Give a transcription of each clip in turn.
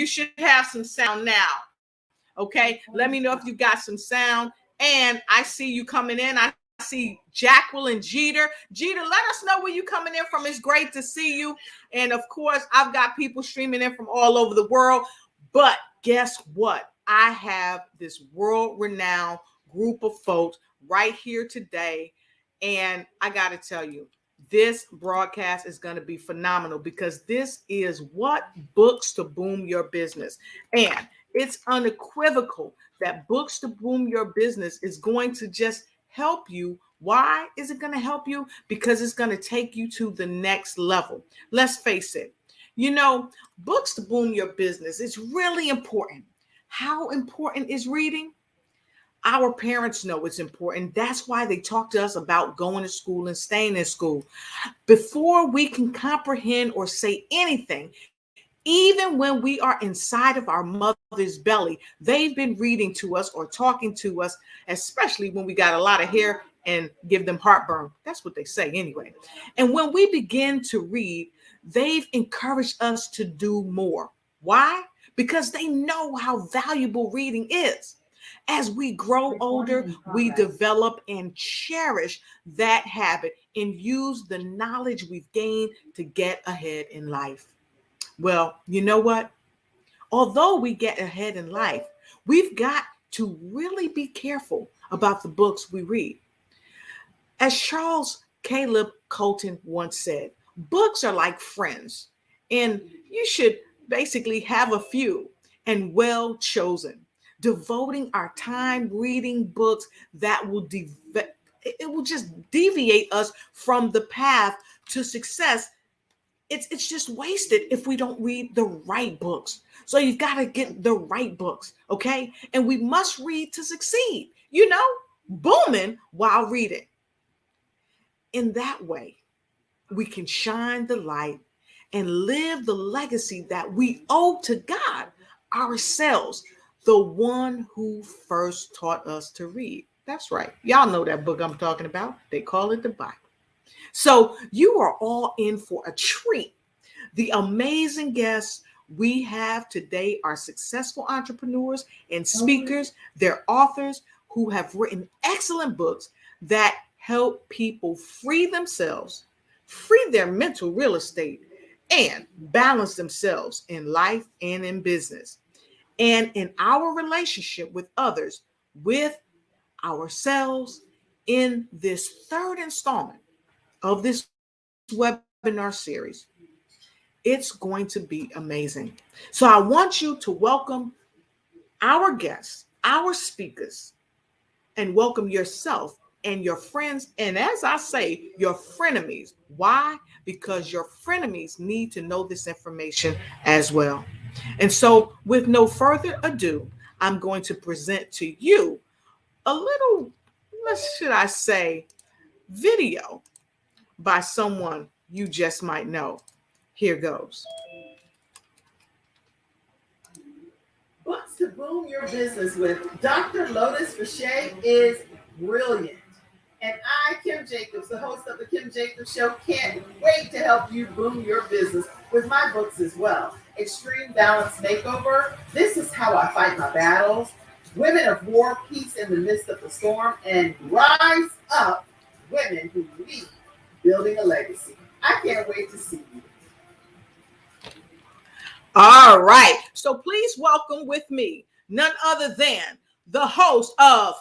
should have some sound now. Okay, let me know if you got some sound. And I see you coming in. I see Jacqueline Jeter. Jeter, let us know where you coming in from. It's great to see you. And of course, I've got people streaming in from all over the world. But guess what? I have this world-renowned group of folks right here today. And I got to tell you, this broadcast is going to be phenomenal because this is what books to boom your business. And it's unequivocal that books to boom your business is going to just help you. Why is it going to help you? Because it's going to take you to the next level. Let's face it. You know, books to boom your business is really important. How important is reading? Our parents know it's important. That's why they talk to us about going to school and staying in school. Before we can comprehend or say anything, even when we are inside of our mother's belly, they've been reading to us or talking to us, especially when we got a lot of hair and give them heartburn. That's what they say anyway. And when we begin to read, they've encouraged us to do more. Why? Because they know how valuable reading is. As we grow older, we develop and cherish that habit and use the knowledge we've gained to get ahead in life. Well, you know what? Although we get ahead in life, we've got to really be careful about the books we read. As Charles Caleb Colton once said, books are like friends, and you should basically have a few and well chosen. Devoting our time reading books that will it will just deviate us from the path to success. It's just wasted if we don't read the right books. So you've got to get the right books, okay? And we must read to succeed, you know, booming while reading. In that way, we can shine the light and live the legacy that we owe to God, ourselves, the one who first taught us to read. That's right. Y'all know that book I'm talking about. They call it the Bible. So you are all in for a treat. The amazing guests we have today are successful entrepreneurs and speakers. They're authors who have written excellent books that help people free themselves, free their mental real estate, and balance themselves in life and in business. And in our relationship with others, with ourselves, in this third installment of this webinar series. It's going to be amazing. So I want you to welcome our guests, our speakers, and welcome yourself and your friends. And as I say, your frenemies. Why? Because your frenemies need to know this information as well. And so with no further ado, I'm going to present to you a little, should I say, video by someone you just might know. Here goes. Books to boom your business with Dr. Lotus Richey is brilliant. And I, Kim Jacobs, the host of the Kim Jacobs Show, can't wait to help you boom your business with my books as well. Extreme Balance Makeover. This is how I fight my battles. Women of War, Peace in the Midst of the Storm. And Rise Up, Women Who Lead, Building a Legacy. I can't wait to see you. All right. So please welcome with me none other than the host of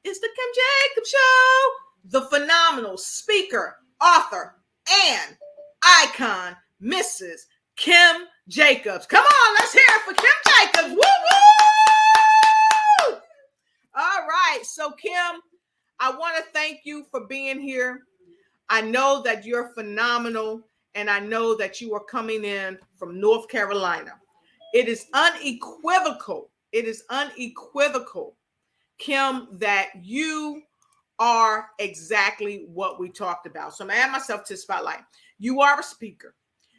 It's the Kim Jacobs Show, the phenomenal speaker, author, and icon, Mrs. Kim Jacobs. Come on, let's hear it for Kim Jacobs. Woo woo! All right. So Kim, I want to thank you for being here. I know that you're phenomenal, and I know that you are coming in from North Carolina. It is unequivocal. Kim, that you are exactly what we talked about. So I'm going to add myself to the spotlight. You are a speaker.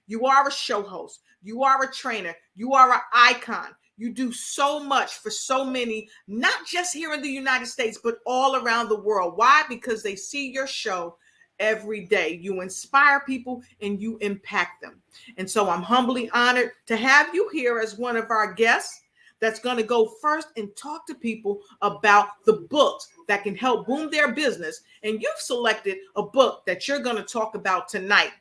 You are a show host. You are a trainer. You are an icon. You do so much for so many, not just here in the United States, but all around the world. Why? Because they see your show every day. You inspire people and you impact them. And so I'm humbly honored to have you here as one of our guests that's going to go first and talk to people about the books that can help boom their business. And you've selected a book that you're going to talk about tonight.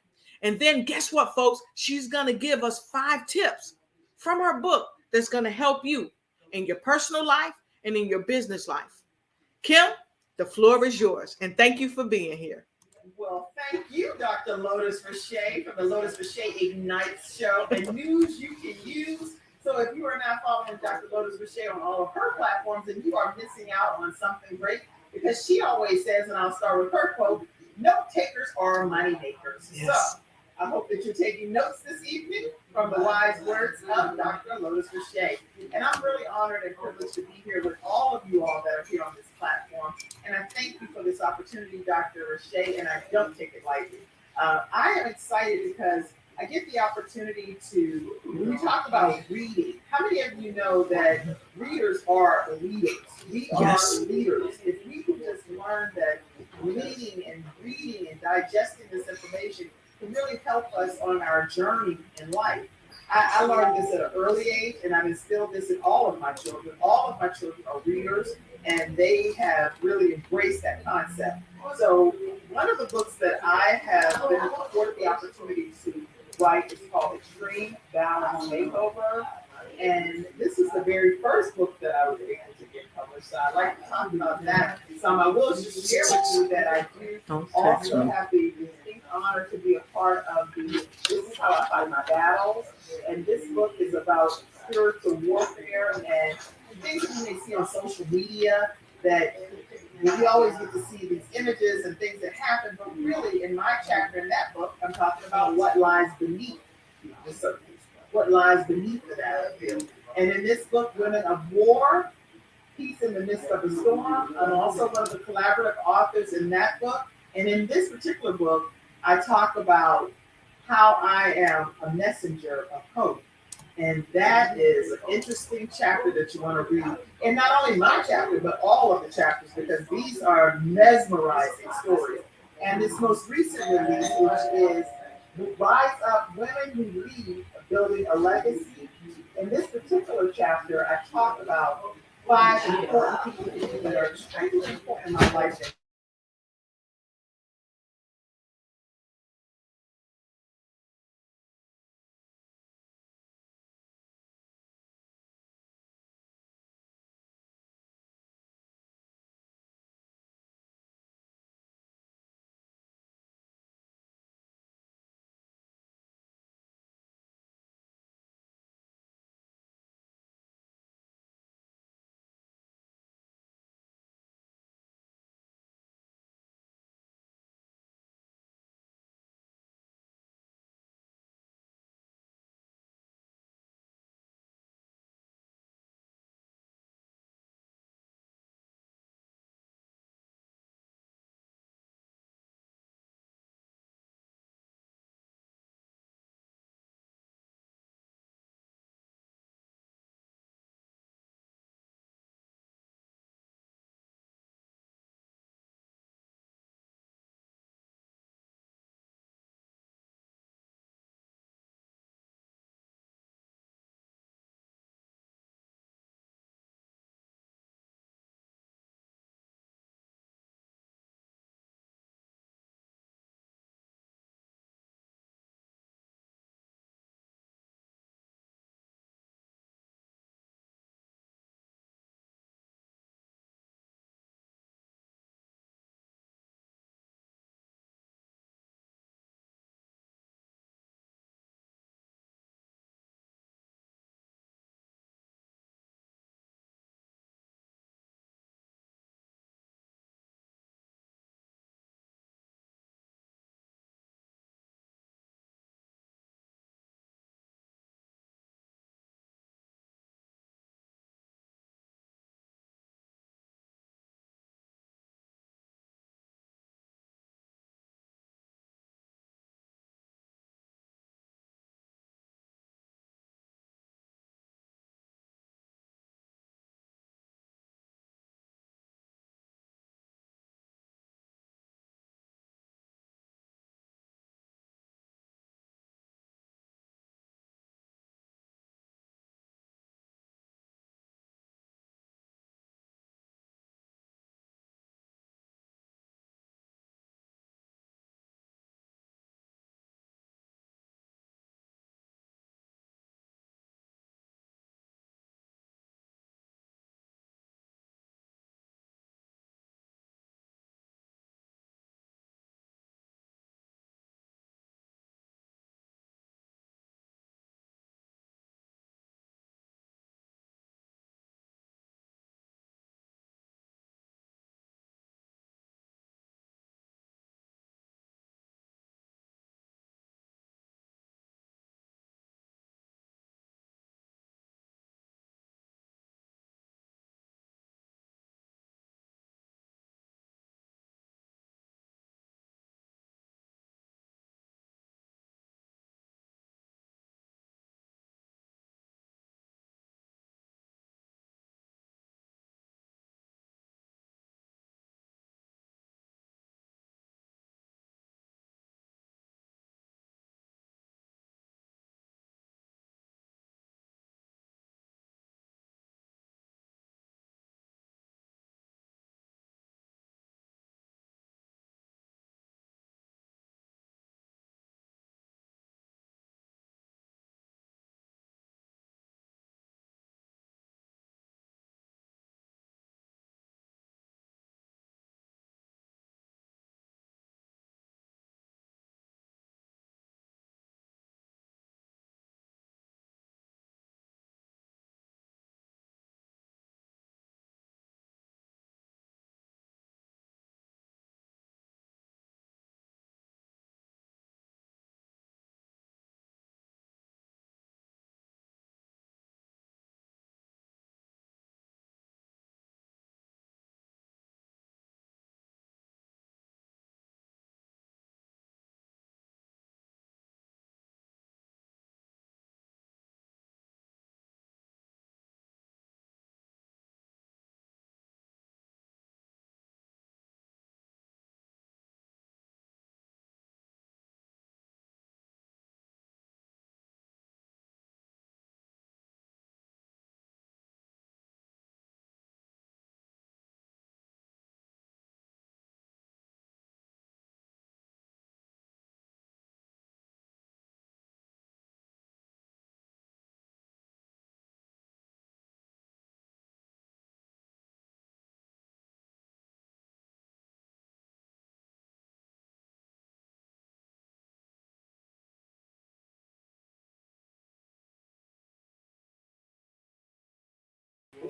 And then guess what, folks? She's going to give us 5 tips from her book that's going to help you in your personal life and in your business life. Kim, the floor is yours. And thank you for being here. Well, thank you, Dr. Lotus Rashay from the Lotus Rashay Ignites show and news you can use. So if you are not following Dr. Lotus Rashay on all of her platforms, then you are missing out on something great, because she always says, and I'll start with her quote, note takers are money makers. Yes. So I hope that you're taking notes this evening from the wise words of Dr. Lotus Rashay. And I'm really honored and privileged to be here with all of you all that are here on this platform. And I thank you for this opportunity, Dr. Rashay, and I don't take it lightly. I am excited because I get the opportunity to, when we talk about reading, how many of you know that readers are leaders? We are leaders. If we can just learn that reading and digesting this information can really help us on our journey in life. I learned this at an early age, and I've instilled this in all of my children. All of my children are readers, and they have really embraced that concept. So one of the books that I have been afforded the opportunity to write is called Extreme Balance Makeover. And this is the very first book that I was able to get published. So I'd like to talk about that. I will just share with you that I do also have the distinct honor to be a part of This Is How I Fight My Battles. And this book is about spiritual warfare and things that you may see on social media that we always get to see these images and things that happen, but really in my chapter in that book, I'm talking about what lies beneath the surface, what lies beneath the battlefield. And in this book, Women of War, Peace in the Midst of a Storm, I'm also one of the collaborative authors in that book. And in this particular book, I talk about how I am a messenger of hope. And that is an interesting chapter that you want to read. And not only my chapter, but all of the chapters, because these are mesmerizing stories. And this most recent release, which is Rise Up Women Who Lead, Building a Legacy. In this particular chapter, I talk about 5 important people that are extremely important in my life.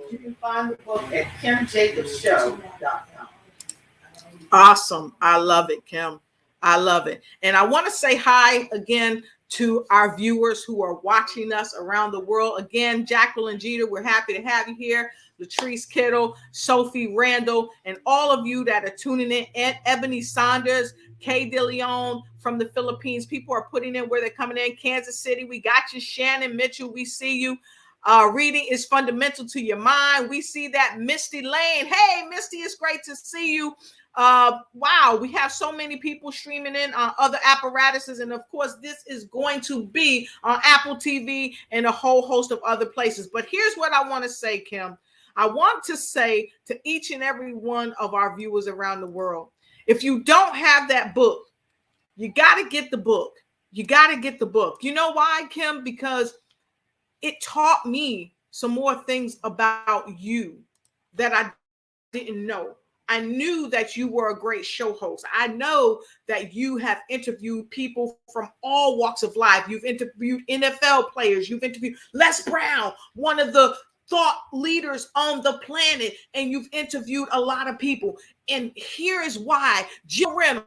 But you can find the book at kimjacobsshow.com. Awesome. I love it, Kim. I love it. And I want to say hi again to our viewers who are watching us around the world. Again, Jacqueline Jeter, we're happy to have you here. Latrice Kittle, Sophie Randall, and all of you that are tuning in. And Ebony Saunders, Kay DeLeon from the Philippines. People are putting in where they're coming in. Kansas City, we got you. Shannon Mitchell, we see you. Reading is fundamental to your mind. We see that. Misty Lane. Hey, Misty, it's great to see you. Wow, we have so many people streaming in on other apparatuses, and of course this is going to be on Apple TV and a whole host of other places. But here's what I want to say, Kim. I want to say to each and every one of our viewers around the world, if you don't have that book, you got to get the book. You got to get the book. You know why, Kim? Because it taught me some more things about you that I didn't know. I knew that you were a great show host. I know that you have interviewed people from all walks of life. You've interviewed NFL players. You've interviewed Les Brown, one of the thought leaders on the planet. And you've interviewed a lot of people. And here is why. Jill Reynolds,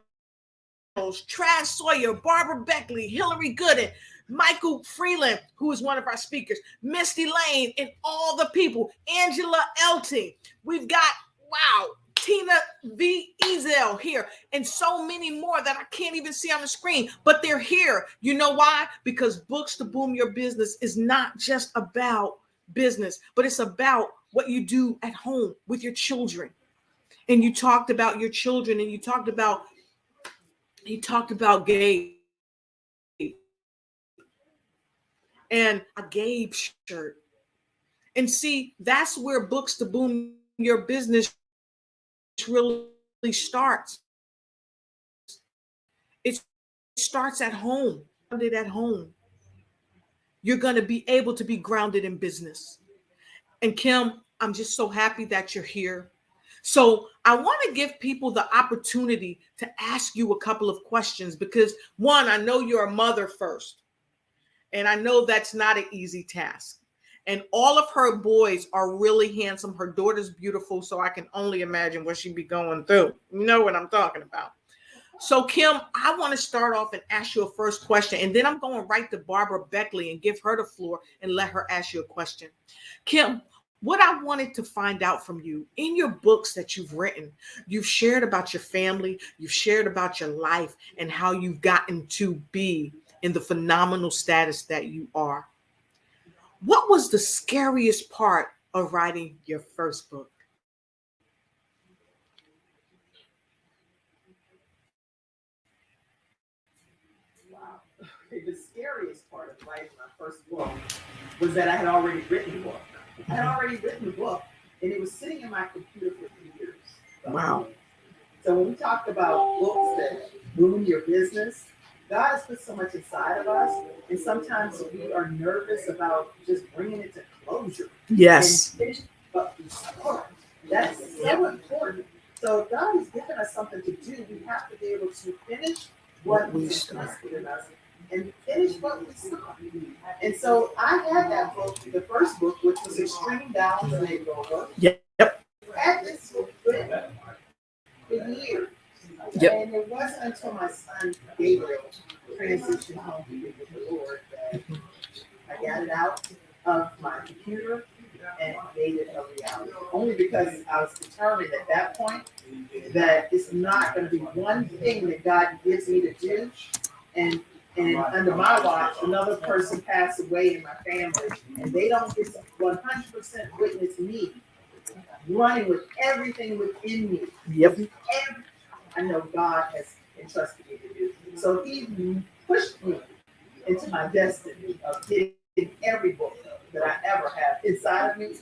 Trav Sawyer, Barbara Beckley, Hillary Gooden, Michael Friedland, who is one of our speakers, Misty Lane, and all the people, Angela Elting. We've got, wow, Tina V. Ezel here, and so many more that I can't even see on the screen, but they're here. You know why? Because Books to Boom Your Business is not just about business, but it's about what you do at home with your children. And you talked about your children, and you talked about Gabe. And a Gabe shirt. And see, that's where Books to Boom Your Business really starts. It starts at home. Grounded at home. You're going to be able to be grounded in business. And Kim, I'm just so happy that you're here. So I want to give people the opportunity to ask you a couple of questions because, one, I know you're a mother first. And I know that's not an easy task. And all of her boys are really handsome. Her daughter's beautiful. So I can only imagine what she'd be going through. You know what I'm talking about. So Kim, I want to start off and ask you a first question. And then I'm going right to Barbara Beckley and give her the floor and let her ask you a question. Kim, what I wanted to find out from you, in your books that you've written, you've shared about your family, you've shared about your life and how you've gotten to be in the phenomenal status that you are. What was the scariest part of writing your first book? Wow. Okay, the scariest part of writing my first book was that I had already written the book. I had already written the book, and it was sitting in my computer for 3 years. Wow. So when we talk about books that boom your business, God has put so much inside of us, and sometimes we are nervous about just bringing it to closure. Yes. And finish what we start. That's so important. So if God has given us something to do, we have to be able to finish what we invested in us and finish what we started. And so I had that book, the first book, which was Extreme Down the Makeover. Yep. I had this book written for years. Yep. And it wasn't until my son Gabriel transitioned home with the Lord that I got it out of my computer and made it a reality. Only because I was determined at that point that it's not going to be one thing that God gives me to do, and under my watch, another person passed away in my family, and they don't get to 100% witness me running with everything within me. Yep. I know God has entrusted me to do. So He pushed me into my destiny of getting every book that I ever have inside of me.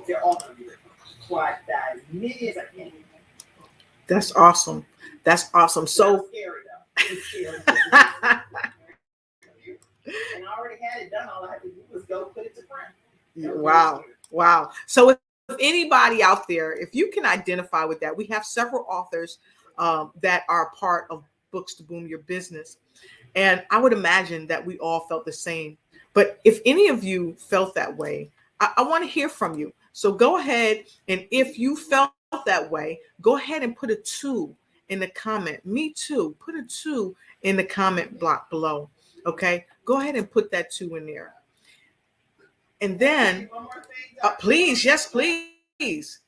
They're all going to be written. So I die as many as I can. That's awesome. That's awesome. So scary though. It's scary. And I already had it done. All I had to do was go put it to print. Wow. Wow. So if anybody out there, if you can identify with that, we have several authors that are part of Books to Boom Your Business. And I would imagine that we all felt the same. But if any of you felt that way, I want to hear from you. So go ahead, and if you felt that way, go ahead and put a 2 in the comment. Me too. Put a 2 in the comment block below. Okay, go ahead and put that 2 in there. And then, one more thing, please, yes, please.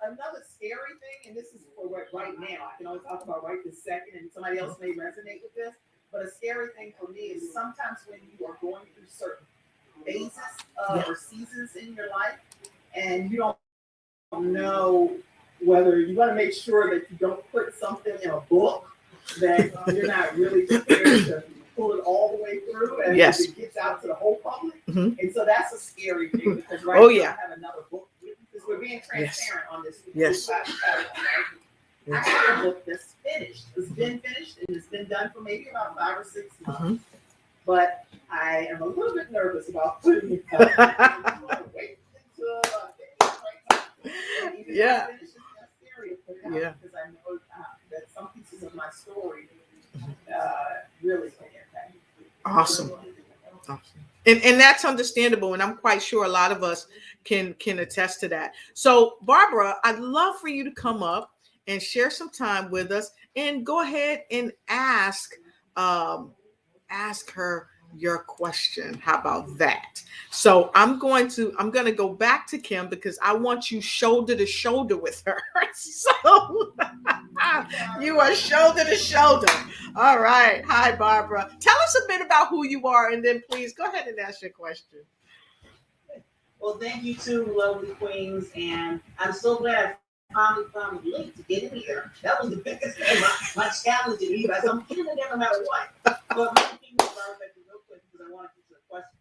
Another scary thing, and this is for right now. I can only talk about right this second, and somebody else may resonate with this. But a scary thing for me is sometimes when you are going through certain phases or seasons in your life, and you don't know whether you want to make sure that you don't put something in a book that you're not really prepared to pull it all the way through, and it gets out to the whole public. And so that's a scary thing, because now I have another book, because we're being transparent on this. I have a book that's finished. It's been finished, and it's been done for maybe about 5 or 6 months. But I am a little bit nervous about putting it out. I want to wait until because I know that some pieces of my story really can impact. Awesome. And that's understandable, and I'm quite sure a lot of us can attest to that. So Barbara, I'd love for you to come up and share some time with us, and go ahead and ask her your question. How about that? So I'm going to go back to Kim, because I want you shoulder to shoulder with her. So you are shoulder to shoulder. All right. Hi, Barbara. Tell us a bit about who you are, and then please go ahead and ask your question. Well, thank you two lovely queens, and I'm so glad I found the link to get in here. That was the biggest thing. My challenge to you guys. I'm getting it there no matter what. But my thing was real quick, because I want to get to the question.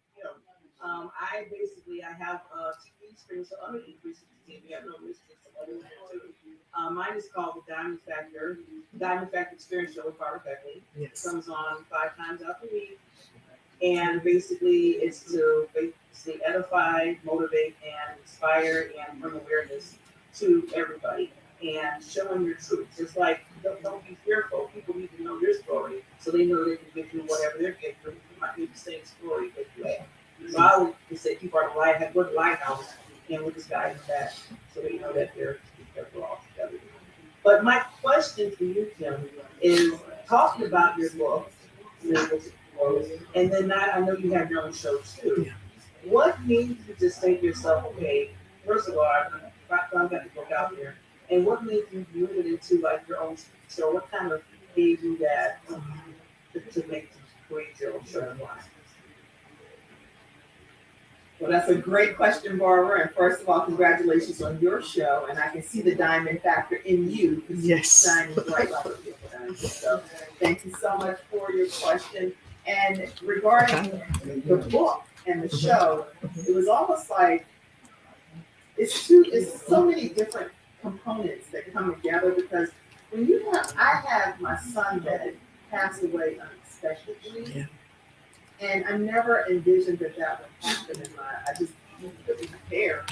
I have a TV experience, so I'm going to increase the TV. I know this is some other one too. Mine is called The Diamond Factor. The Diamond Factor Experience Show with Barbara Beckley. It comes on 5 times out the week. And basically, it's to edify, motivate, and inspire, and bring awareness to everybody, and showing your truth. Just like, don't be fearful. People need to know your story, so they know they can get through whatever they're getting through. You might need the same story that you have. So I would say people are go to the lighthouse and with this guy in the back, so they know that they're all together. But my question for you, Kim, is talking about your book, and then I know you have your own show too. What made you just say to yourself, okay, first of all, I'm going to go out there, and what made you move it into like your own show? What kind of gave you that to create your own show? Well, that's a great question, Barbara. And first of all, congratulations on your show. And I can see the diamond factor in you. Yes. Shining bright like a diamond. So thank you so much for your question. And regarding the book and the show, it was almost like it's so many different components that come together, because when I have my son that passed away unexpectedly. Yeah. And I never envisioned that would happen in I just couldn't prepare.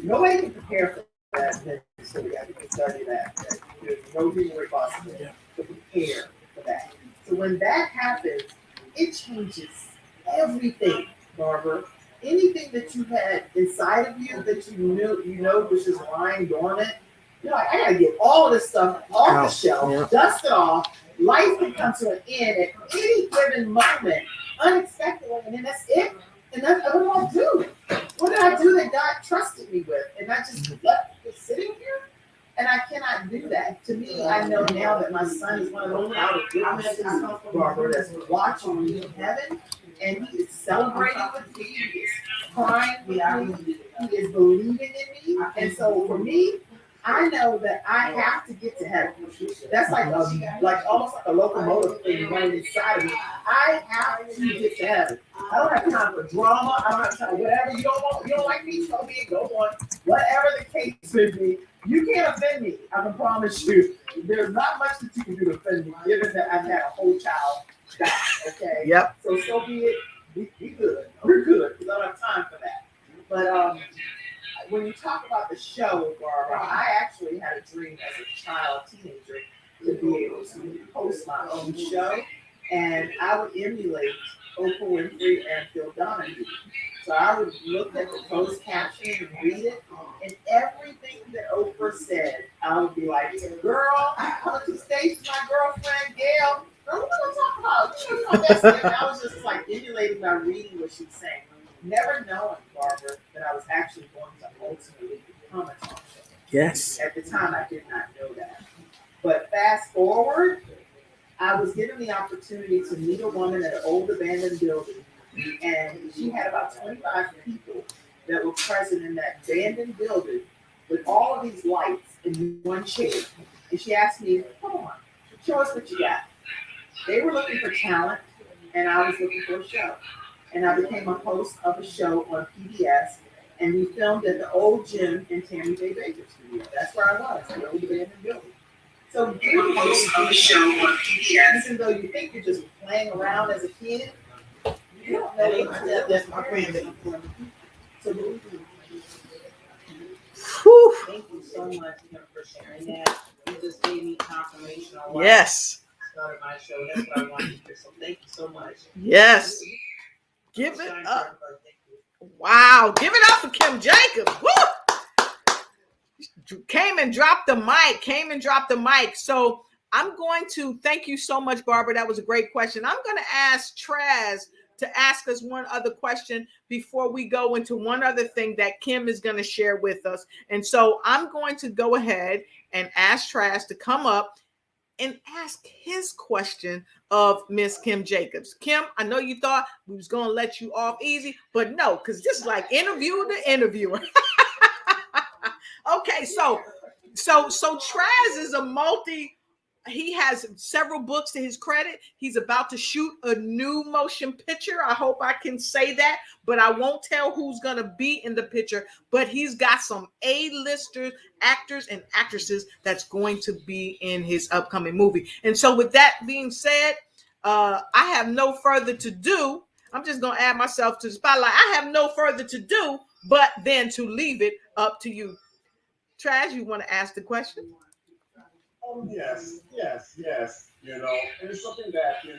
Nobody can prepare for that. So we have to study that. There's no human way possible to prepare for that. So when that happens, it changes everything, Barbara. Anything that you had inside of you that you know was just lying dormant, you're like, I gotta get all of this stuff off the shelf, dust it off. Life can come to an end at any given moment, unexpectedly, and then that's it. And that's what do I do? What did I do that God trusted me with? And I just left it sitting here? And I cannot do that. To me, I know now that my son is one of those out of witnesses, Barbara, that's watching me in heaven, and he is celebrating with me. He is crying with me. He is believing in me. And so for me, I know that I have to get to heaven. That's like almost like a locomotive thing running inside of me. I have to get to heaven. I don't have time for drama. I don't have time for whatever you don't want. You don't like me, so be it. Go on. Whatever the case may be, you can't offend me. I can promise you. There's not much that you can do to offend me, given that I've had a whole child die. Okay. Yep. So be it. Be good. We're good. We don't have time for that. But when you talk about the show, Barbara, I actually had a dream as a child, teenager, to be able to host my own show, and I would emulate Oprah Winfrey and Phil Donahue So I would look at the closed caption and read it, and everything that Oprah said, I would be like, girl, I come to the stage with my girlfriend, Gail. Girl, what are we talking about? You know, that's it. And I was just like emulating by reading what she's saying. Never knowing, Barbara, that I was actually going to ultimately become a talk show. Yes. At the time, I did not know that. But fast forward, I was given the opportunity to meet a woman at an old abandoned building, and she had about 25 people that were present in that abandoned building with all of these lights in one chair. And she asked me, come on, show us what you got. They were looking for talent, and I was looking for a show. And I became a host of a show on PBS, and we filmed at the old gym in Tammy Bay Baker Studio. That's where I was, in the old abandoned building. So doing host of a show on PBS, even though you think you're just playing around as a kid, you don't know that's my friend. So Whew. Thank you so much, Kim, for sharing that. You just gave me confirmation on why Yes. I started my show. That's what I wanted to hear. So thank you so much. Yes. Give it Shine up. for thank you. Wow. Give it up for Kim Jacobs. Woo! Came and dropped the mic. So I'm going to thank you so much, Barbara. That was a great question. I'm going to ask Traz to ask us one other question before we go into one other thing that Kim is going to share with us. And so I'm going to go ahead and ask Traz to come up and ask his question of Miss Kim Jacobs. Kim, I know you thought we was going to let you off easy, but no, because this is like interview the interviewer. Okay, so Traz is he has several books to his credit. He's about to shoot a new motion picture. I hope I can say that, but I won't tell who's going to be in the picture, but he's got some A-listers, actors and actresses that's going to be in his upcoming movie. And so with that being said, I have no further to do. I'm just going to add myself to the spotlight. I have no further to do, but then to leave it up to you. Traz, you want to ask the question? Oh, yes. You know, and it's something that, that I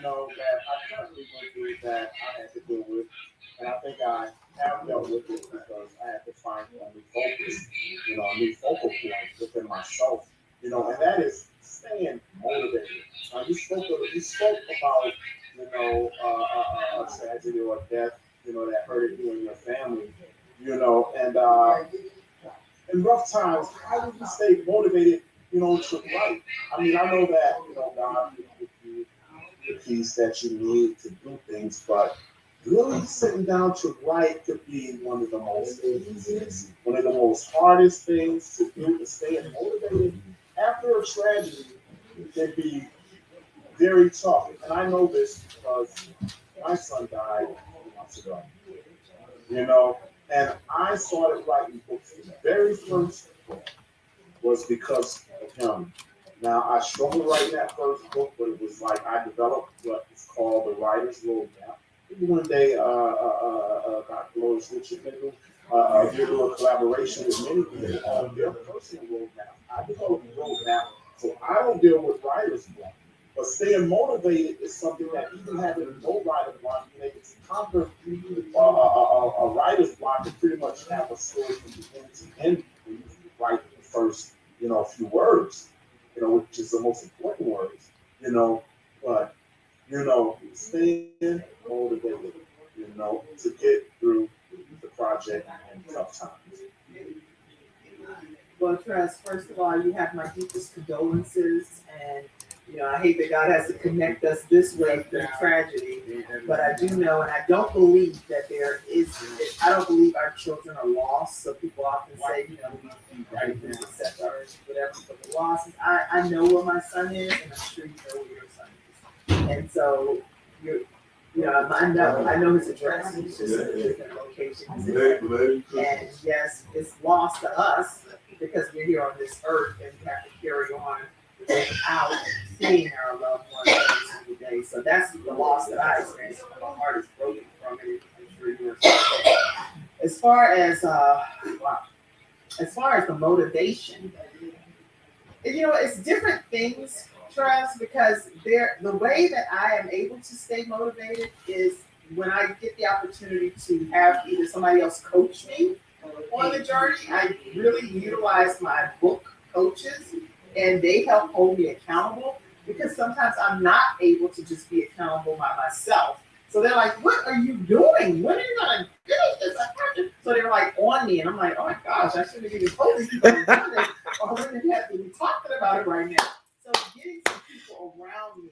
currently went through that I had to deal with. And I think I have dealt with it because I had to find a new focus, a new focal point within myself, and that is staying motivated. You spoke about, a tragedy or a death, that hurted you and your family, and in rough times, how do you stay motivated, to write? I mean, I know that, God will give you the peace that you need to do things, but really sitting down to write could be one of the most easiest, one of the most hardest things to do, to stay motivated after a tragedy. It can be very tough. And I know this because my son died a few months ago, and I started writing books. The very first book was because of him. Now, I struggled writing that first book, but it was like I developed what is called the writer's roadmap. Maybe one day, Dr. Lois Richard will do a collaboration with many people on their personal roadmap. I developed a roadmap, so I don't deal with writer's block. But staying motivated is something that even having no writer's block, you can conquer a writer's block and pretty much have a story from beginning to end when you write the first, few words, which is the most important words, but, staying motivated, to get through the project in tough times. Well, Traz, first of all, you have my deepest condolences, and I hate that God has to connect us this way through tragedy, but I do know, and I don't believe that I don't believe our children are lost. So people often say, we accept our whatever, but the loss is, I know where my son is, and I'm sure you know where your son is. And so, I know his address. He's just in a different location. And yes, it's lost to us because we're here on this earth and we have to carry on without seeing our loved ones every single day. So that's the loss that I experienced. My heart is broken from it. I'm sure yours is. As far as the motivation, it's different things, Travis, because the way that I am able to stay motivated is when I get the opportunity to have either somebody else coach me on the journey, I really utilize my book coaches, and they help hold me accountable because sometimes I'm not able to just be accountable by myself. So they're like, "What are you doing? When are you gonna do this?" So they're like on me, and I'm like, "Oh my gosh, I shouldn't have even told these people to do this, or I wouldn't have to be talking about it right now." So getting some people around me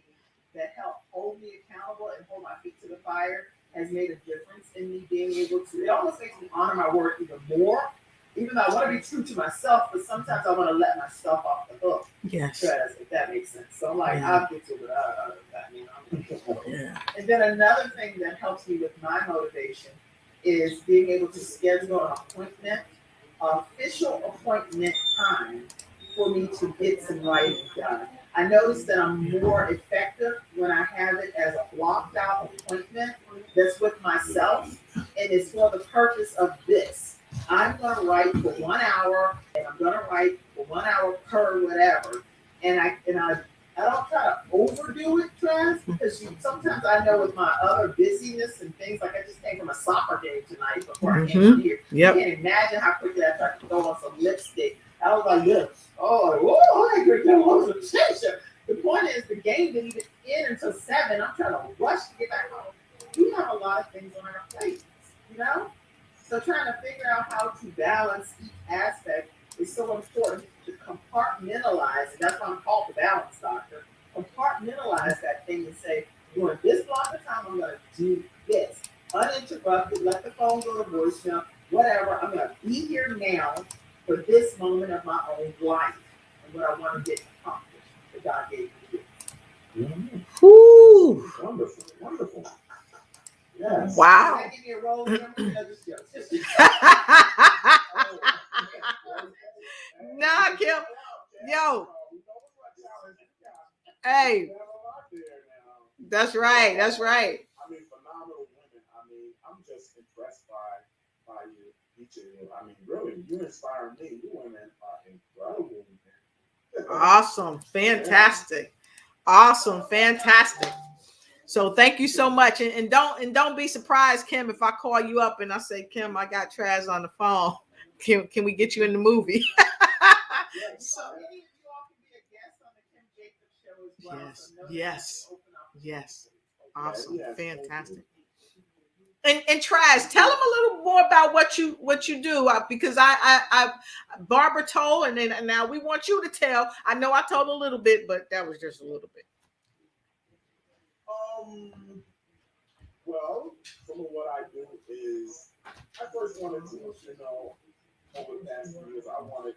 that help hold me accountable and hold my feet to the fire has made a difference in me being able to. It almost makes me honor my work even more. Even though I want to be true to myself, but sometimes I want to let myself off the hook. Yes. If that makes sense. So I'm like, Yeah. I'll get to it. Yeah. And then another thing that helps me with my motivation is being able to schedule an appointment, official appointment time for me to get some writing done. I notice that I'm more effective when I have it as a blocked out appointment that's with myself, and it's for the purpose of this. I'm going to write for 1 hour, and I'm going to write for 1 hour per whatever. And I don't try to overdo it, Trez, because sometimes I know with my other busyness and things, like I just came from a soccer game tonight before I came here. Yep. You can't imagine how quickly I tried to throw on some lipstick. I was like this. Oh, I agree. That was a chaser. The point is, the game didn't even end until 7. I'm trying to rush to get back home. We have a lot of things on our plates, you know? So trying to figure out how to balance each aspect is so important to compartmentalize. And that's why I'm called the balance doctor. Compartmentalize that thing and say, during this block of time, I'm going to do this. Uninterrupted, let the phone go to voicemail, whatever. I'm going to be here now for this moment of my own life and what I want to get accomplished that God gave me to do. Whew. Wonderful, wonderful. Yes. Wow. Can I give you a roll? Nah, Kim. Yo. Hey. That's right. That's right. I mean, phenomenal women. I mean, I'm just impressed by you, each of you. I mean, really, you inspire me. You women are incredible. Awesome. Fantastic. Awesome. Fantastic. So thank you so much. And don't be surprised, Kim, if I call you up and I say, Kim, I got Trez on the phone. Can we get you in the movie? So, yes. Awesome. Fantastic. And Trez, tell them a little more about what you do, because I Barbara told, and then now we want you to tell. I know I told a little bit, but that was just a little bit. Well, some of what I do is I first wanted to, over the past few years,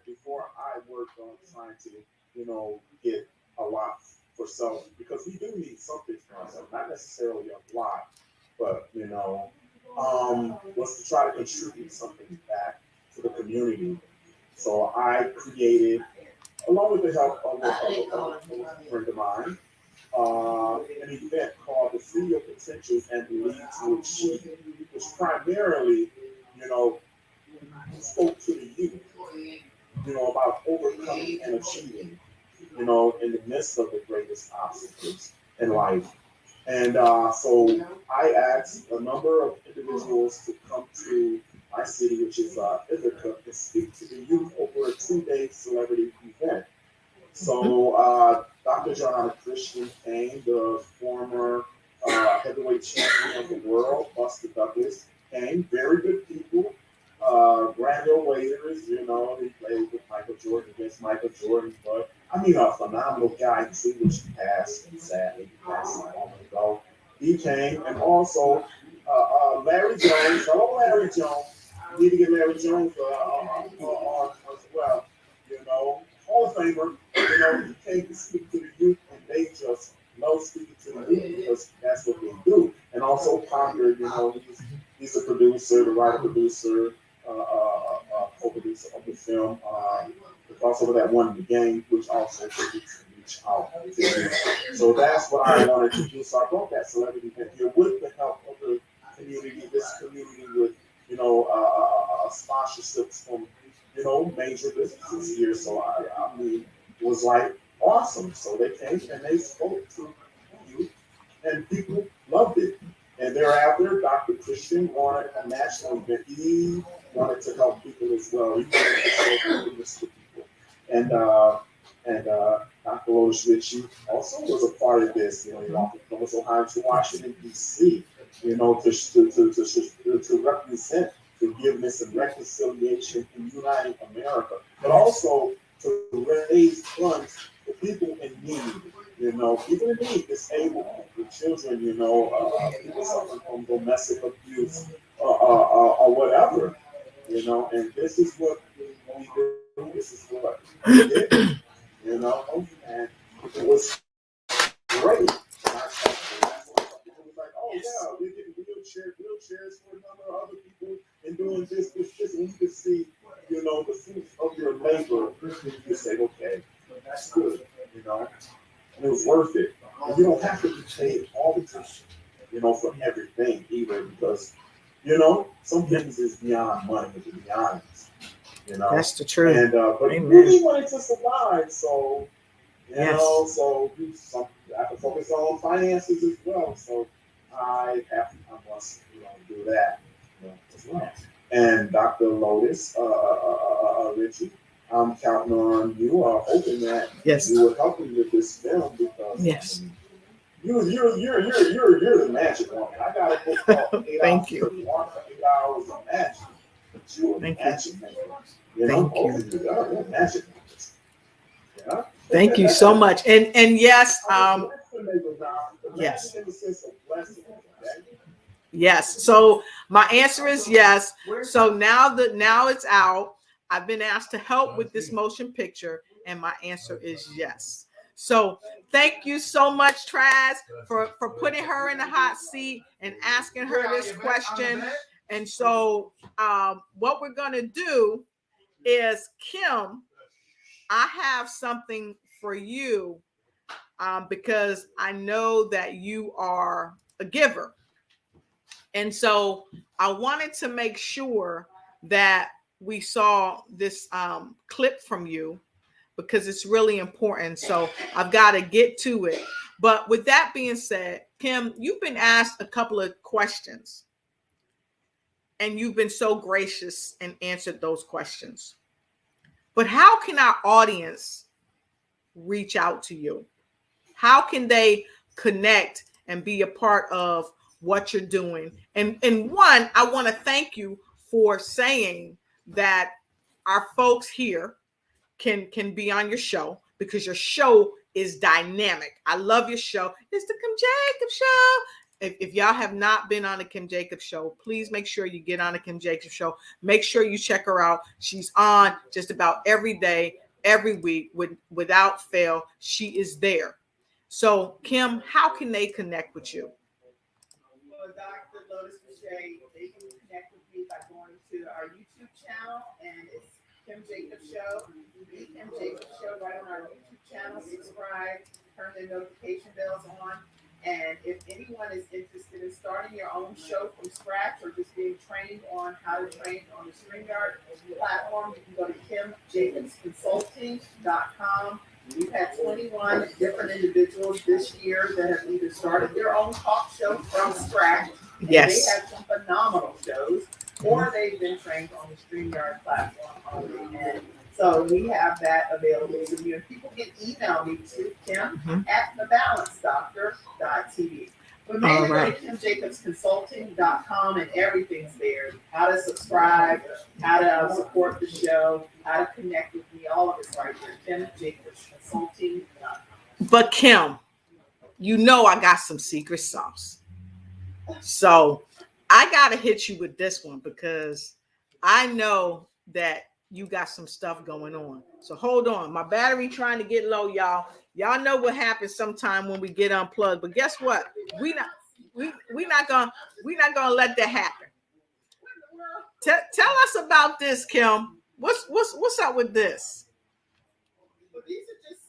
before I worked on trying to, get a lot for self, because we do need something for ourselves, not necessarily a lot, but, was to try to contribute something back to the community. So I created, along with the help of a friend of mine, an event called the Free Your Potentials and Lead to Achieve, which primarily, spoke to the youth, about overcoming and achieving, in the midst of the greatest obstacles in life. And so I asked a number of individuals to come to my city, which is Ithaca, to speak to the youth over a 2-day celebrity event. So Dr. John Christian came, the former heavyweight champion of the world, Buster Douglas came, very good people, grand old waiters, he played with Michael Jordan against Michael Jordan, but I mean a phenomenal guy too, which passed, sadly, passed a moment ago. He came, and also Larry Jones, hello Larry Jones, you need to get Larry Jones on as well, Hall of Famer, he came to speak to the youth, and they just love speaking to the youth because that's what they do. And also Ponder, he's a producer, the writer-producer, co-producer of the film. Also that won the game, which also produced reach out to you. So that's what I wanted to do. So I brought that celebrity event here with the help of the community, this community with, sponsorships from, major businesses here. So I mean, it was like awesome. So they came and they spoke to youth, and people loved it. And thereafter, Dr. Christian wanted a national event. He wanted to help people as well. He wanted to show forgiveness to people. And Dr. Lotus Ritchie also was a part of this. You know, he walked from Columbus, Ohio to Washington, D.C., you know, to represent forgiveness and reconciliation in uniting America, but also to raise funds for people in need. You know, people in need, disabled people, children, you know, people suffering from domestic abuse or whatever, you know, and this is what we do. This is what we did, you know, and it was great. People was like, oh yeah, we're getting wheelchairs for a number of other people and doing this, and you can see, you know, the fruits of your labor. You say, okay, that's good, you know, and it was worth it. And you don't have to be paid all the time, you know, for everything either, because, you know, some things is beyond money, to be honest, you know. That's the truth. And but Amen. really wanted to survive, so you Yes. know, so I have to focus on finances as well. So I must, you know, do that, you know, as well. And Dr. Lotus Ritchie, I'm counting on you, hoping that Yes. you will help me with this film, because Yes. You're the magic woman. I got a book called 8 Thank Hours you. of Water, 8 Hours of Magic. But you're a Thank you. magic maker. You know, Thank you. both of you are magic makers. Yeah? Thank you so much. And yes, yes. Yes. So my answer is yes. So now it's out. I've been asked to help with this motion picture, and my answer is yes. So thank you so much, Traz, for putting her in the hot seat and asking her this question. And so what we're gonna do is, Kim, I have something for you, because I know that you are a giver. And so I wanted to make sure that we saw this clip from you, because it's really important. So I've got to get to it. But with that being said, Kim, you've been asked a couple of questions, and you've been so gracious and answered those questions. But how can our audience reach out to you? How can they connect and be a part of what you're doing? And one, I want to thank you for saying that our folks here can be on your show, because your show is dynamic. I love your show. It's the Kim Jacobs Show. If y'all have not been on the Kim Jacobs Show, please make sure you get on the Kim Jacobs Show. Make sure you check her out. She's on just about every day, every week, without fail. She is there. So, Kim, how can they connect with you? Well, Dr. Lotus Boucher, they can connect with me by going to our YouTube channel, and it's Kim Jacobs Show. The Kim Jacobs Show right on our YouTube channel. Subscribe, turn the notification bells on. And if anyone is interested in starting your own show from scratch, or just being trained on how to train on the StreamYard platform, you can go to KimJacobsConsulting.com. We've had 21 different individuals this year that have either started their own talk show from scratch, and Yes. they have some phenomenal shows, or they've been trained on the StreamYard platform already. And so we have that available to you. And people can email me to Kim@thebalancedoctor.tv. But mainly go to KimJacobsConsulting.com, and everything's there. How to subscribe, how to support the show, how to connect with me, all of it's right there. KimJacobsConsulting.com. But Kim, you know I got some secret sauce. So I got to hit you with this one, because I know that you got some stuff going on. So hold on. My battery trying to get low, y'all. Y'all know what happens sometime when we get unplugged. But guess what? We're not gonna let that happen. Tell us about this, Kim. What's up with this? But these are just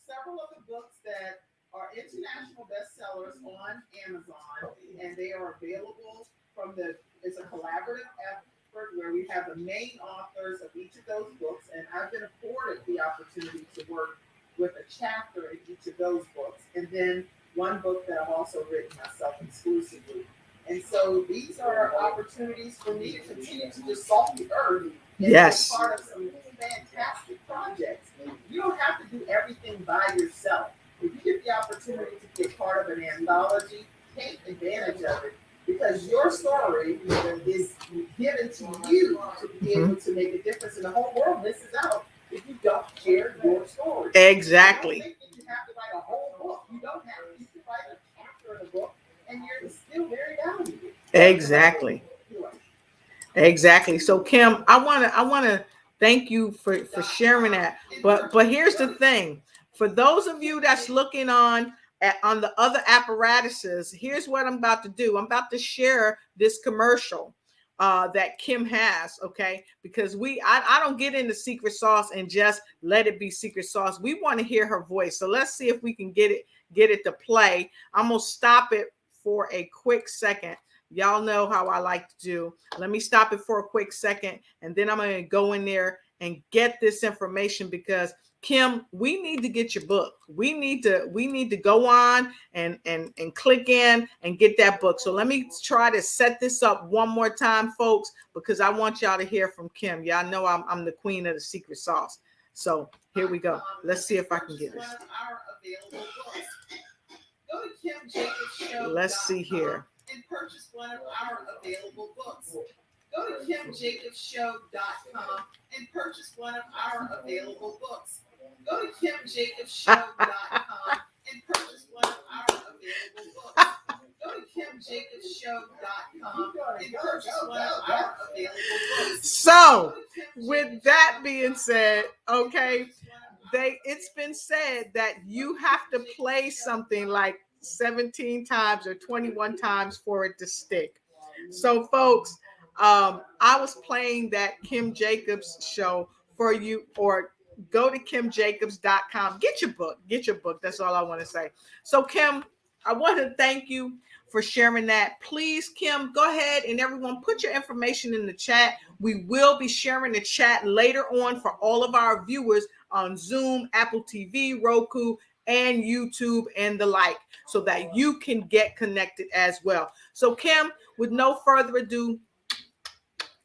several of the books that are international bestsellers on Amazon, and they are available it's a collaborative effort where we have the main authors of each of those books, and I've been afforded the opportunity to work with a chapter in each of those books. And then one book that I've also written myself exclusively. And so these are opportunities for me to continue to just salt the earth and Yes. be part of some fantastic projects. You don't have to do everything by yourself. If you get the opportunity to be a part of an anthology, take advantage of it, because your story is given to you to be able to make a difference, and the whole world misses out if you don't share your story. Exactly. You don't think that you have to write a whole book. You don't have to. You can write a chapter in a book, and you're still very valuable. Exactly. Exactly. So Kim, I wanna thank you for sharing that. But here's the thing. For those of you that's looking on the other apparatuses, here's what I'm about to do. I'm about to share this commercial that Kim has, okay? Because I don't get into secret sauce and just let it be secret sauce. We want to hear her voice. So let's see if we can get it to play. I'm gonna stop it for a quick second. Y'all know how I like to do. Let me stop it for a quick second, and then I'm going to go in there and get this information, because Kim, we need to get your book. We need to go on and click in and get that book. So let me try to set this up one more time, folks, because I want y'all to hear from Kim. Y'all know I'm the queen of the secret sauce. So here we go. Let's see if I can get this. Go to Kim Jacobs Show. Let's see here. And purchase one of our available books. Go to KimJacobsShow.com and purchase one of our available books. Go to KimJacobsShow.com and purchase one of our available books. Go to KimJacobsShow.com and purchase one of our available books. So, with that being said, okay, it's been said that you have to play something like 17 times or 21 times for it to stick. So folks, I was playing that Kim Jacobs show for you, or go to KimJacobs.com. Get your book. That's all I want to say. So Kim, I want to thank you for sharing that. Please, Kim, go ahead and everyone put your information in the chat. We will be sharing the chat later on for all of our viewers on Zoom, Apple TV, Roku, and YouTube and the like, so that you can get connected as well. So Kim, with no further ado,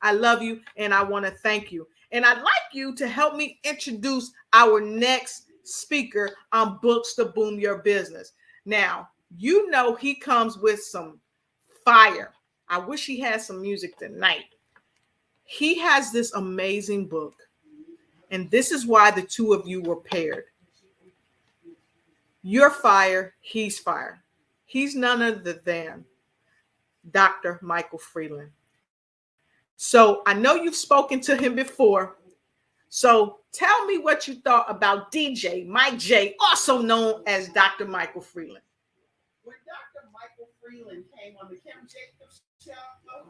I love you and I want to thank you. And I'd like you to help me introduce our next speaker on Books to Boom Your Business. Now, you know he comes with some fire. I wish he had some music tonight. He has this amazing book, and this is why the two of you were paired. You're fire, he's fire. He's none other than Dr. Michael Friedland. So I know you've spoken to him before. So tell me what you thought about DJ Mike J, also known as Dr. Michael Friedland. When Dr. Michael Friedland came on the Kim Jacobs show,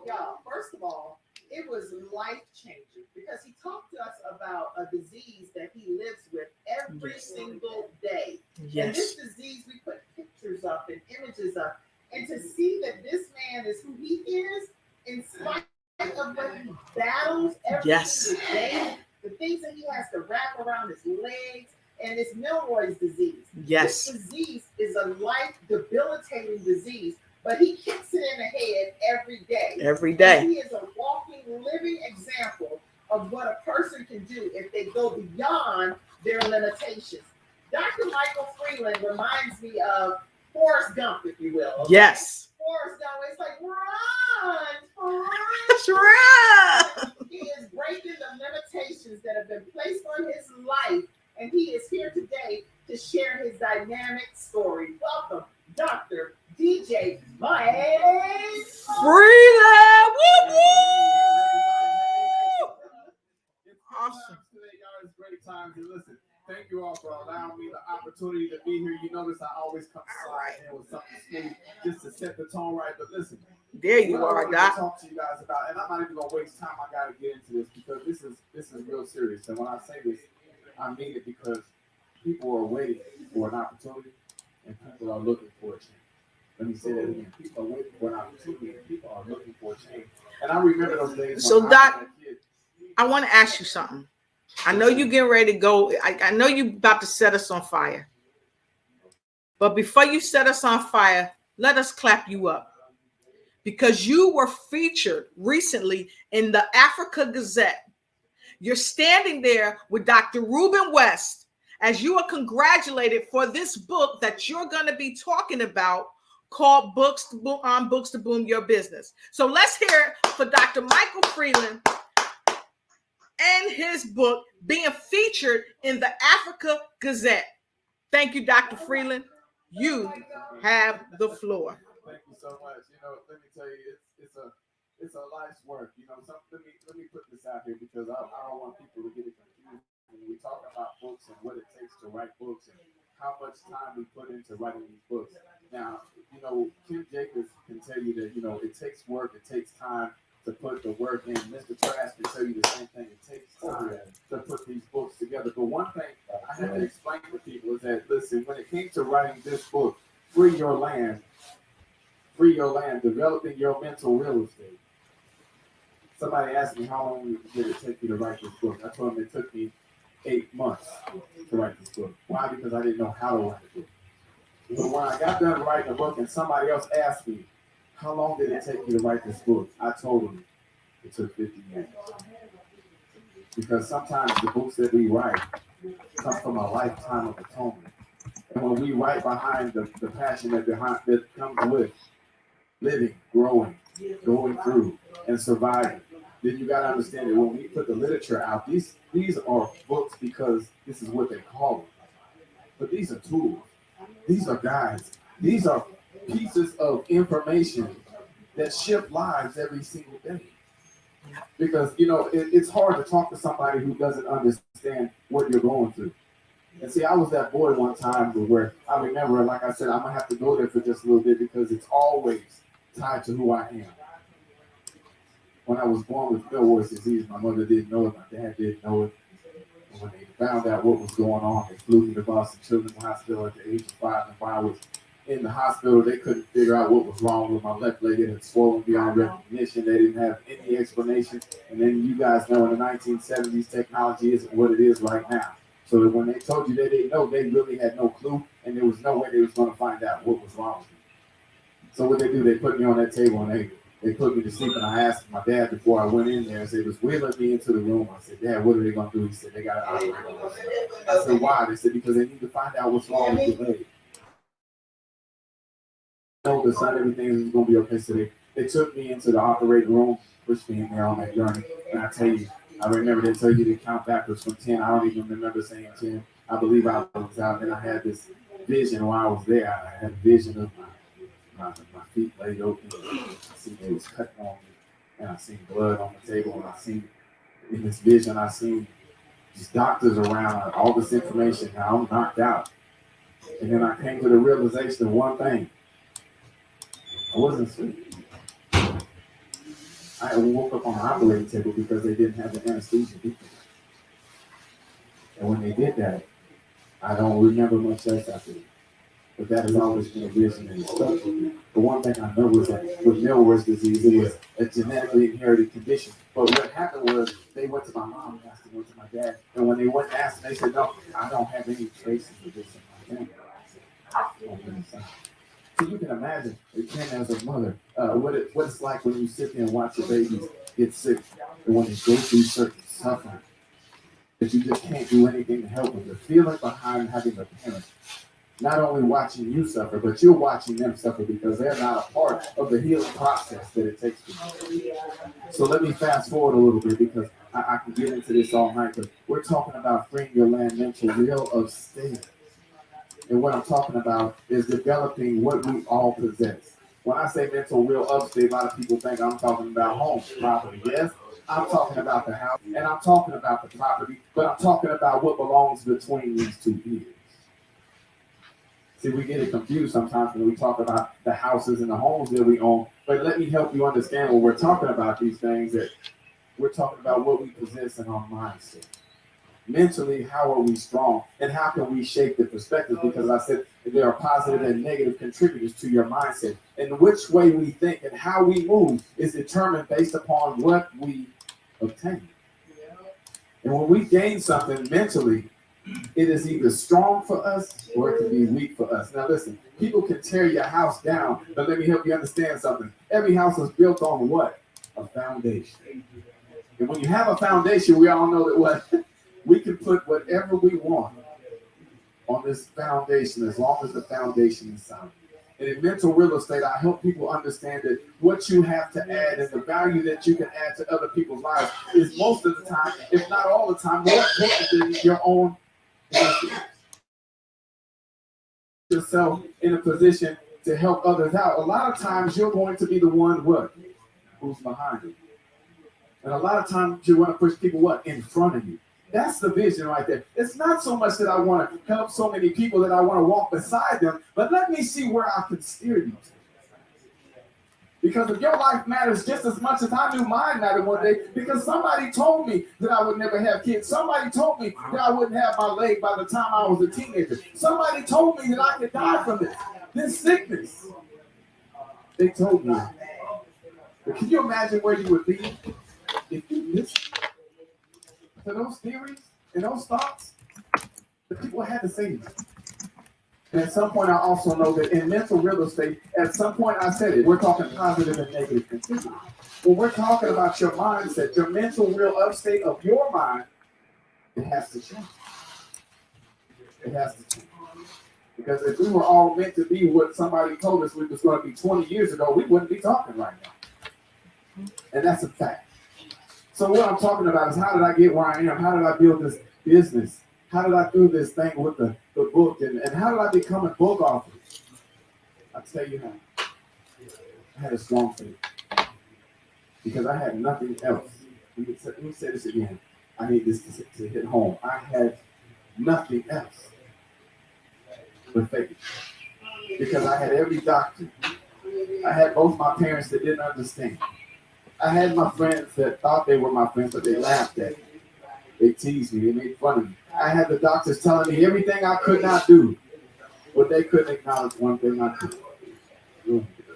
y'all, first of all, it was life-changing because he talked to us about a disease that he lives with every single day. Yes. And this disease, we put pictures up and images up. And to see that this man is who he is, in spite of what he battles every single day, the things that he has to wrap around his legs, and it's Milroy's disease. Yes. This disease is a life-debilitating disease, but he kicks it in the head every day. Every day. And he is a walking, living example of what a person can do if they go beyond their limitations. Dr. Michael Friedland reminds me of Forrest Gump, if you will. Okay? Yes. Forrest Gump, it's like, run, That's right. He is breaking the limitations that have been placed on his life, and he is here today to share his dynamic story. Welcome, Dr. DJ Mike Friedland. Woo woo. Awesome. Today, y'all, it's great times. And listen, thank you all for allowing me the opportunity to be here. You notice I always come slide in with something smooth just to set the tone right. But listen, There you what I are, wanted Doc. to talk to you guys about, and I'm not even gonna waste time. I gotta get into this because this is real serious. And when I say this, I mean it because people are waiting for an opportunity, and people are looking for a change. Let me say that again. People are waiting for an opportunity, and people are looking for a change. And I remember those days. So, when Doc, I was a kid. I want to ask you something. I know you getting ready to go. I know you about to set us on fire. But before you set us on fire, let us clap you up, because you were featured recently in the Africa Gazette. You're standing there with Dr. Reuben West as you are congratulated for this book that you're going to be talking about, called Books to Boom Your Business. So let's hear it for Dr. Michael Friedland and his book being featured in the Africa Gazette. Thank you, Dr. Friedland. You have the floor. Thank you so much. Let me tell you, it's a life's work. Let me put this out here, because I don't want people to get it confused when we talk about books and what it takes to write books and how much time we put into writing these books. Now, Kim Jacobs can tell you that, it takes work, it takes time to put the work in. Mr. Trash can tell you the same thing. It takes time to put these books together. But one thing I have to explain to people is that, listen, when it came to writing this book, Free Your Land, Developing Your Mental Real Estate. Somebody asked me, how long did it take you to write this book? I told them it took me 8 months to write this book. Why? Because I didn't know how to write a book. So when I got done writing a book and somebody else asked me, how long did it take you to write this book? I told them it took 50 years. Because sometimes the books that we write come from a lifetime of atonement. And when we write behind the passion that comes with living, growing, going through, and surviving, then you got to understand that when we put the literature out, these are books because this is what they call them. But these are tools. These are guides. These are pieces of information that shift lives every single day. Because, it's hard to talk to somebody who doesn't understand what you're going through. And see, I was that boy one time where I remember, like I said, I'm going to have to go there for just a little bit because it's always tied to who I am. When I was born with Milwaukee's disease, my mother didn't know it, my dad didn't know it. And when they found out what was going on, they flew me to Boston Children's Hospital at the age of 5. And while I was in the hospital, they couldn't figure out what was wrong with my left leg. It had swollen beyond recognition. They didn't have any explanation. And then you guys know in the 1970s, technology isn't what it is right now. So when they told you they didn't know, they really had no clue, and there was no way they was going to find out what was wrong with me. So what they do, they put me on that table, and they put me to sleep, and I asked my dad before I went in there, they was wheeling me into the room. I said, Dad, what are they going to do? He said, they got to operate on this. I said, why? They said, because they need to find out what's wrong with your leg. No, the son, everything is going to be okay. So they took me into the operating room, pushed me in there on that journey, and I tell you, I remember they tell you to count backwards from 10. I don't even remember saying 10. I believe I was out, and I had this vision while I was there. I had a vision of my feet laid open. I seen they was cutting on me, and I seen blood on the table, and I seen in this vision, I seen just doctors around, all this information, how I'm knocked out. And then I came to the realization of one thing. I wasn't asleep. I woke up on the operating table because they didn't have the anesthesia. And when they did that, I don't remember much else after that. But that has always been a vision and it stuck with me. But one thing I know was that with Milwaukee's disease, it was a genetically inherited condition. But what happened was they went to my mom and asked, went to my dad. And when they went and asked, they said, no, I don't have any traces of this in my family. So you can imagine, again, as a mother, what it's like when you sit there and watch your babies get sick, and when they go through certain suffering, that you just can't do anything to help them. The feeling behind having a parent, not only watching you suffer, but you're watching them suffer because they're not a part of the healing process that it takes to you. So let me fast forward a little bit because I can get into this all night, but we're talking about freeing your land mental real estate. And what I'm talking about is developing what we all possess. When I say mental real estate, a lot of people think I'm talking about home property. Yes, I'm talking about the house, and I'm talking about the property, but I'm talking about what belongs between these two ears. See, we get it confused sometimes when we talk about the houses and the homes that we own, but let me help you understand when we're talking about these things, that we're talking about what we possess in our mindset. Mentally, how are we strong, and how can we shape the perspective? Because I said there are positive and negative contributors to your mindset, and which way we think and how we move is determined based upon what we obtain. And when we gain something mentally, It is either strong for us or it can be weak for us. Now listen, people can tear your house down, but let me help you understand something. Every house is built on what? A foundation. And when you have a foundation, we all know that what? We can put whatever we want on this foundation as long as the foundation is sound. And in mental real estate, I help people understand that what you have to add and the value that you can add to other people's lives is most of the time, if not all the time, more important than your own investment. Yourself in a position to help others out. A lot of times you're going to be the one what? Who's behind you. And a lot of times you want to push people what? In front of you. That's the vision right there. It's not so much that I want to help so many people that I want to walk beside them, but let me see where I can steer you to. Because if your life matters just as much as I knew mine mattered one day, because somebody told me that I would never have kids. Somebody told me that I wouldn't have my leg by the time I was a teenager. Somebody told me that I could die from this sickness. They told me. But can you imagine where you would be if you listened to those theories and those thoughts that people had to say to you? And at some point, I also know that in mental real estate, at some point I said it, we're talking positive and negative thinking. When we're talking about your mindset, your mental real upstate of your mind, it has to change. It has to change. Because if we were all meant to be what somebody told us we was going to be 20 years ago, we wouldn't be talking right now. And that's a fact. So what I'm talking about is how did I get where I am? How did I build this business? How did I do this thing with the book? And how did I become a book author? I'll tell you how. I had a strong faith. Because I had nothing else. Let me say this again. I need this to hit home. I had nothing else but faith. Because I had every doctor. I had both my parents that didn't understand. I had my friends that thought they were my friends, but they laughed at me. They teased me. They made fun of me. I had the doctors telling me everything I could not do, but they couldn't acknowledge one thing I could.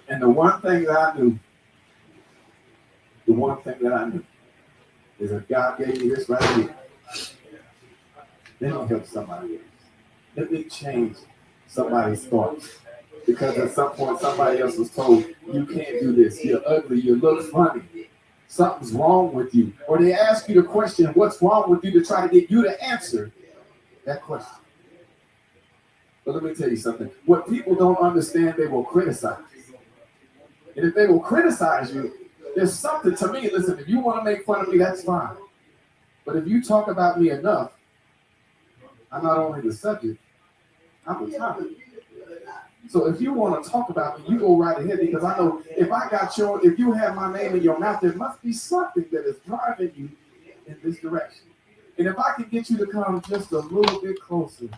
And the one thing that I knew is that God gave me this right here. Let me help somebody else. Let me change somebody's thoughts. Because at some point somebody else was told, you can't do this. You're ugly. You look funny. Something's wrong with you. Or they ask you the question, what's wrong with you, to try to get you to answer that question. But let me tell you something. What people don't understand, they will criticize. And if they will criticize you, there's something to me. Listen, if you want to make fun of me, that's fine. But if you talk about me enough, I'm not only the subject, I'm the topic. So if you want to talk about me, you go right ahead, because I know if you have my name in your mouth, there must be something that is driving you in this direction. And if I can get you to come just a little bit closer,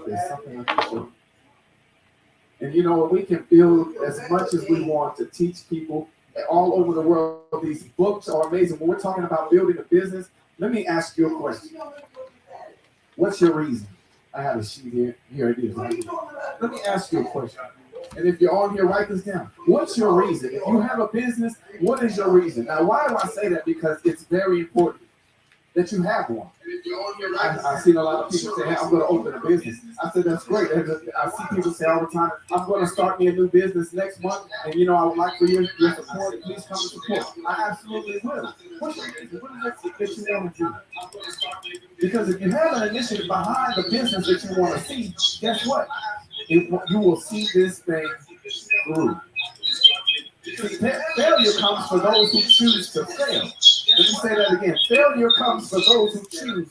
there's something I can show you. And you know, we can build as much as we want to teach people all over the world. These books are amazing. When we're talking about building a business, let me ask you a question. What's your reason? I have a sheet here. Here it is. Right here. Let me ask you a question. And if you're on here, write this down. What's your reason? If you have a business, what is your reason? Now, why do I say that? Because it's very important that you have one. I've seen a lot of people say, hey, I'm going to open a business. I said, that's great. I see people say all the time, I'm going to start me a new business next month. And, you know, I would like for your support. Please come and support. I absolutely will. What is it that you want to do? Because if you have an initiative behind the business that you want to see, guess what? You will see this thing through. See, failure comes for those who choose to fail. Let me say that again. Failure comes for those who choose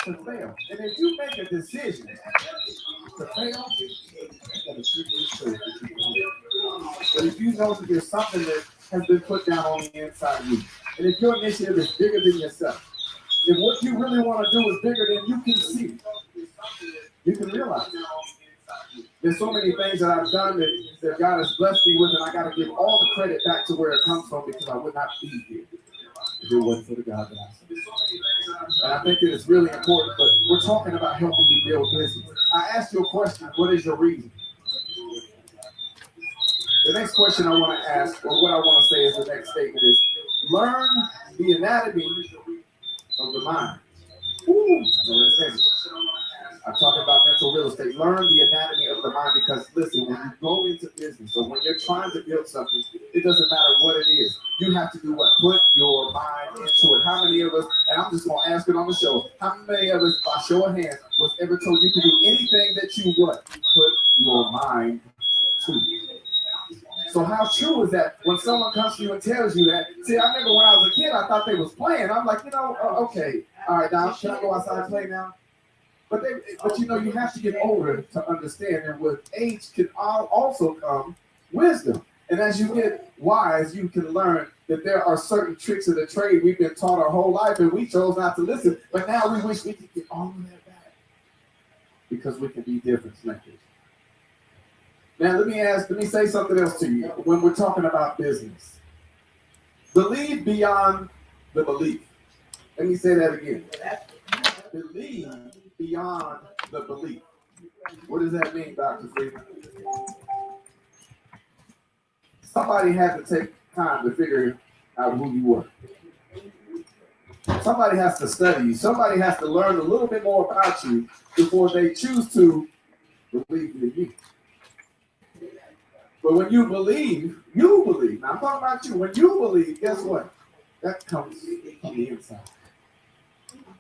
to fail. And if you make a decision to fail, but if you know that there's something that has been put down on the inside of you, and if your initiative is bigger than yourself, if what you really want to do is bigger than you can see, you can realize it. There's so many things that I've done that God has blessed me with, and I got to give all the credit back to where it comes from, because I would not be here if it wasn't for the God that I serve. And I think that it's really important, but we're talking about helping you build business. I asked you a question, what is your reason? The next question I want to ask, or what I want to say is the next statement is, learn the anatomy of the mind. Ooh, I'm talking about mental real estate. Learn the anatomy of the mind because, listen, when you go into business or when you're trying to build something, it doesn't matter what it is. You have to do what? Put your mind into it. How many of us, and I'm just going to ask it on the show, how many of us, by show of hands, was ever told you can do anything that you what? Put your mind to it. So how true is that when someone comes to you and tells you that? See, I remember when I was a kid, I thought they was playing. I'm like, okay, all right, now can I go outside and play now? But you have to get older to understand, and with age can also come wisdom. And as you get wise, you can learn that there are certain tricks of the trade we've been taught our whole life, and we chose not to listen. But now we wish we could get all of that back because we can be difference makers. Now let me say something else to you. When we're talking about business, believe beyond the belief. Let me say that again. Believe beyond the belief. What does that mean, Dr. Friedland? Somebody had to take time to figure out who you were. Somebody has to study you. Somebody has to learn a little bit more about you before they choose to believe in you. But when you believe. Now I'm talking about you. When you believe, guess what? That comes from the inside.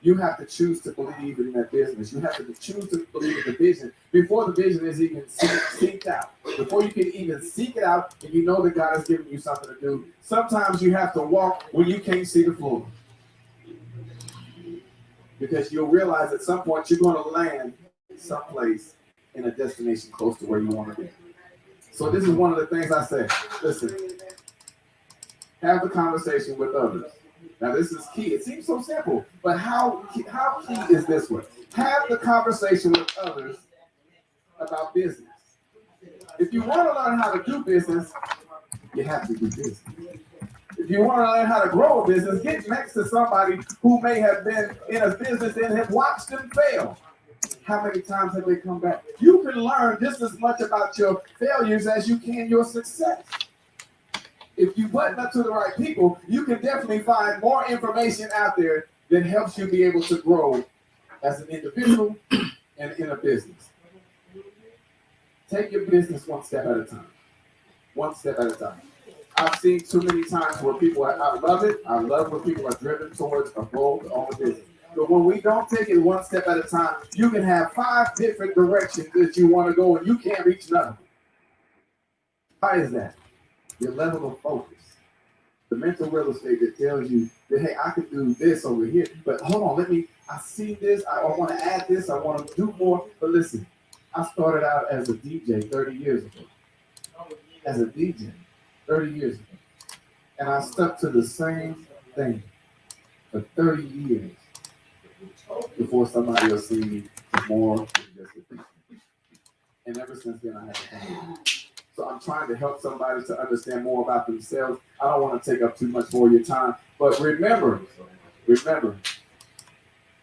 You have to choose to believe in that business. You have to choose to believe in the vision before the vision is even seeked out. Before you can even seek it out and you know that God has given you something to do, sometimes you have to walk when you can't see the floor. Because you'll realize at some point you're going to land someplace in a destination close to where you want to be. So this is one of the things I say. Listen, have a conversation with others. Now this is key. It seems so simple, but how key is this one? Have the conversation with others about business. If you want to learn how to do business, you have to do business. If you want to learn how to grow a business, get next to somebody who may have been in a business and have watched them fail. How many times have they come back? You can learn just as much about your failures as you can your success. If you button up to the right people, you can definitely find more information out there that helps you be able to grow as an individual and in a business. Take your business one step at a time. One step at a time. I've seen too many times where people, I love it. I love when people are driven towards a goal to own a business. But when we don't take it one step at a time, you can have 5 different directions that you want to go and you can't reach none of them. Why is that? Your level of focus. The mental real estate that tells you that, hey, I could do this over here, but hold on, I see this, I want to add this, I want to do more. But listen, I started out as a DJ 30 years ago. As a DJ 30 years ago. And I stuck to the same thing for 30 years before somebody else seen me more than just a thing. And ever since then, I had to come. So I'm trying to help somebody to understand more about themselves. I don't want to take up too much more of your time, but remember,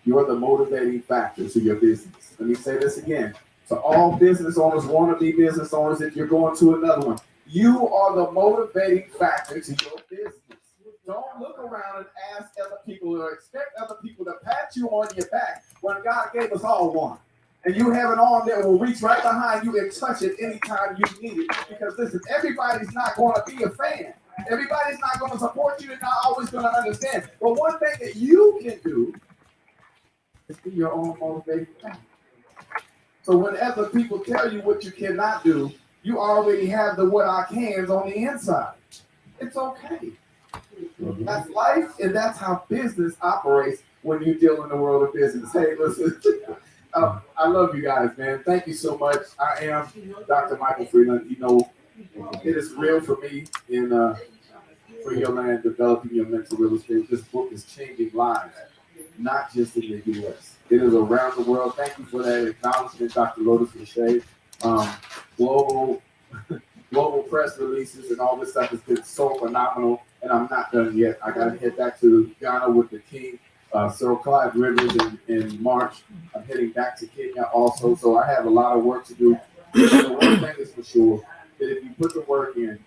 you're the motivating factor to your business. Let me say this again. So all business owners want to be business owners. If you're going to another one, you are the motivating factor to your business. Don't look around and ask other people or expect other people to pat you on your back when God gave us all one. And you have an arm that will reach right behind you and touch it anytime you need it. Because listen, everybody's not going to be a fan. Everybody's not going to support you and not always going to understand. But one thing that you can do is be your own motivating factor. So whenever people tell you what you cannot do, you already have the what I cans on the inside. It's okay. That's life, and that's how business operates when you deal in the world of business. Hey, listen, I love you guys, man. Thank you so much. I am Dr. Michael Friedland. You know, it is real for me in for your land, developing your mental real estate. This book is changing lives, not just in the U.S. It is around the world. Thank you for that acknowledgement, Dr. Lotus Lachey. Global press releases and all this stuff has been so phenomenal, and I'm not done yet. I got to head back to Ghana with the King, Sir Clyde Rivers in March. I'm heading back to Kenya also, so I have a lot of work to do. The one thing is for sure, that if you put the work in,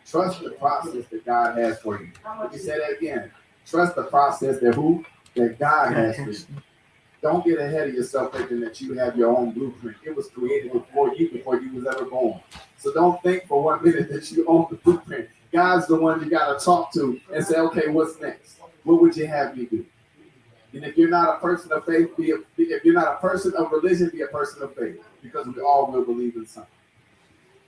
trust the process that God has for you. Let me say that again. Trust the process that God has for you. don't get ahead of yourself thinking that you have your own blueprint. It was created before you was ever born. So don't think for 1 minute that you own the blueprint. God's the one you got to talk to and say, okay, what's next? What would you have me do? And if you're not a person of faith, if you're not a person of religion, be a person of faith, because we all will believe in something.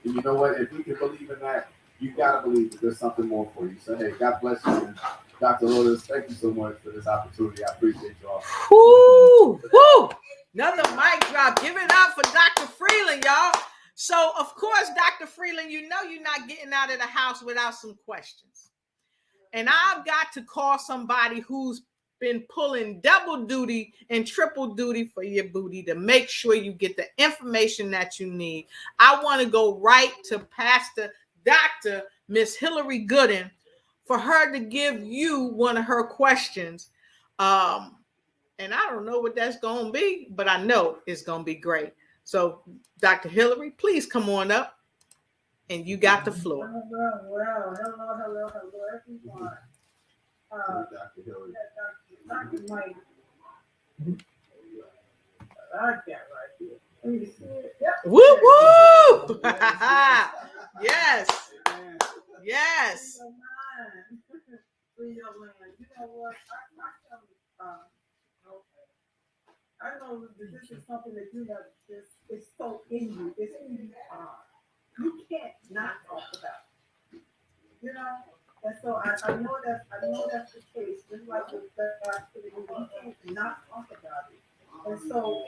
And you know what? If we can believe in that, you got to believe that there's something more for you. So, hey, God bless you. And Dr. Lotus, thank you so much for this opportunity. I appreciate you all. Woo! Woo! Another mic drop. Give it up for Dr. Friedland, y'all. So, of course, Dr. Friedland, you know you're not getting out of the house without some questions. And I've got to call somebody who's been pulling double duty and triple duty for your booty to make sure you get the information that you need. I want to go right to Pastor Dr. Miss Hillary Gooden for her to give you one of her questions. And I don't know what that's going to be, but I know it's going to be great. So, Dr. Hillary, please come on up, and you got the floor. Well, hello, everyone. Dr. Hillary. Dr. Mike. I got right here. Let me see it. Yep. Woo woo! Yes. Yes. Free your land. You know what? I know that this is something that you have. It's so in you. It's in you. You can't not talk about it. You know. And so I know that's the case. Just like with that, you can't not talk about it. And so,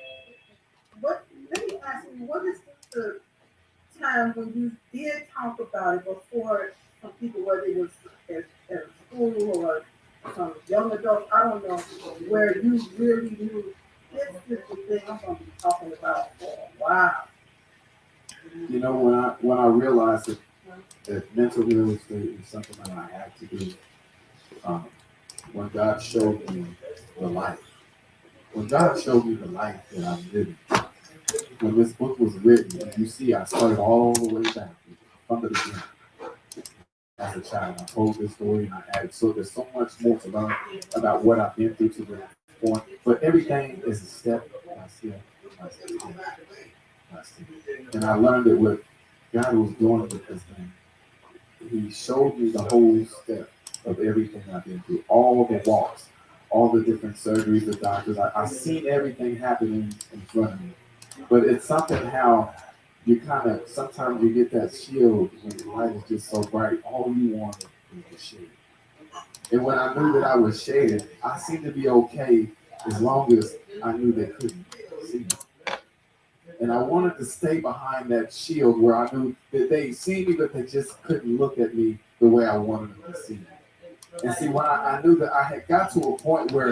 let me ask you, what is the time when you did talk about it before some people, whether it was at school or some young adults, I don't know, where you really knew this is the thing I'm going to be talking about for a while? You know, when I realized that mental real estate is something that I had to do, when God showed me the life, that I'm living, when this book was written, you see, I started all the way back from the beginning. As a child, I told this story and I added, so there's so much more to learn about what I've been through to this point. But everything is a step by step by step. And I learned that what God was doing with this thing, He showed me the whole step of everything I've been through, all the walks, all the different surgeries, the doctors. I've seen everything happening in front of me. But it's something how you kind of, sometimes you get that shield when the light is just so bright, all you want is the shade. And when I knew that I was shaded, I seemed to be okay as long as I knew they couldn't see me. And I wanted to stay behind that shield where I knew that they see me, but they just couldn't look at me the way I wanted them to see me. And see, when I knew that I had got to a point where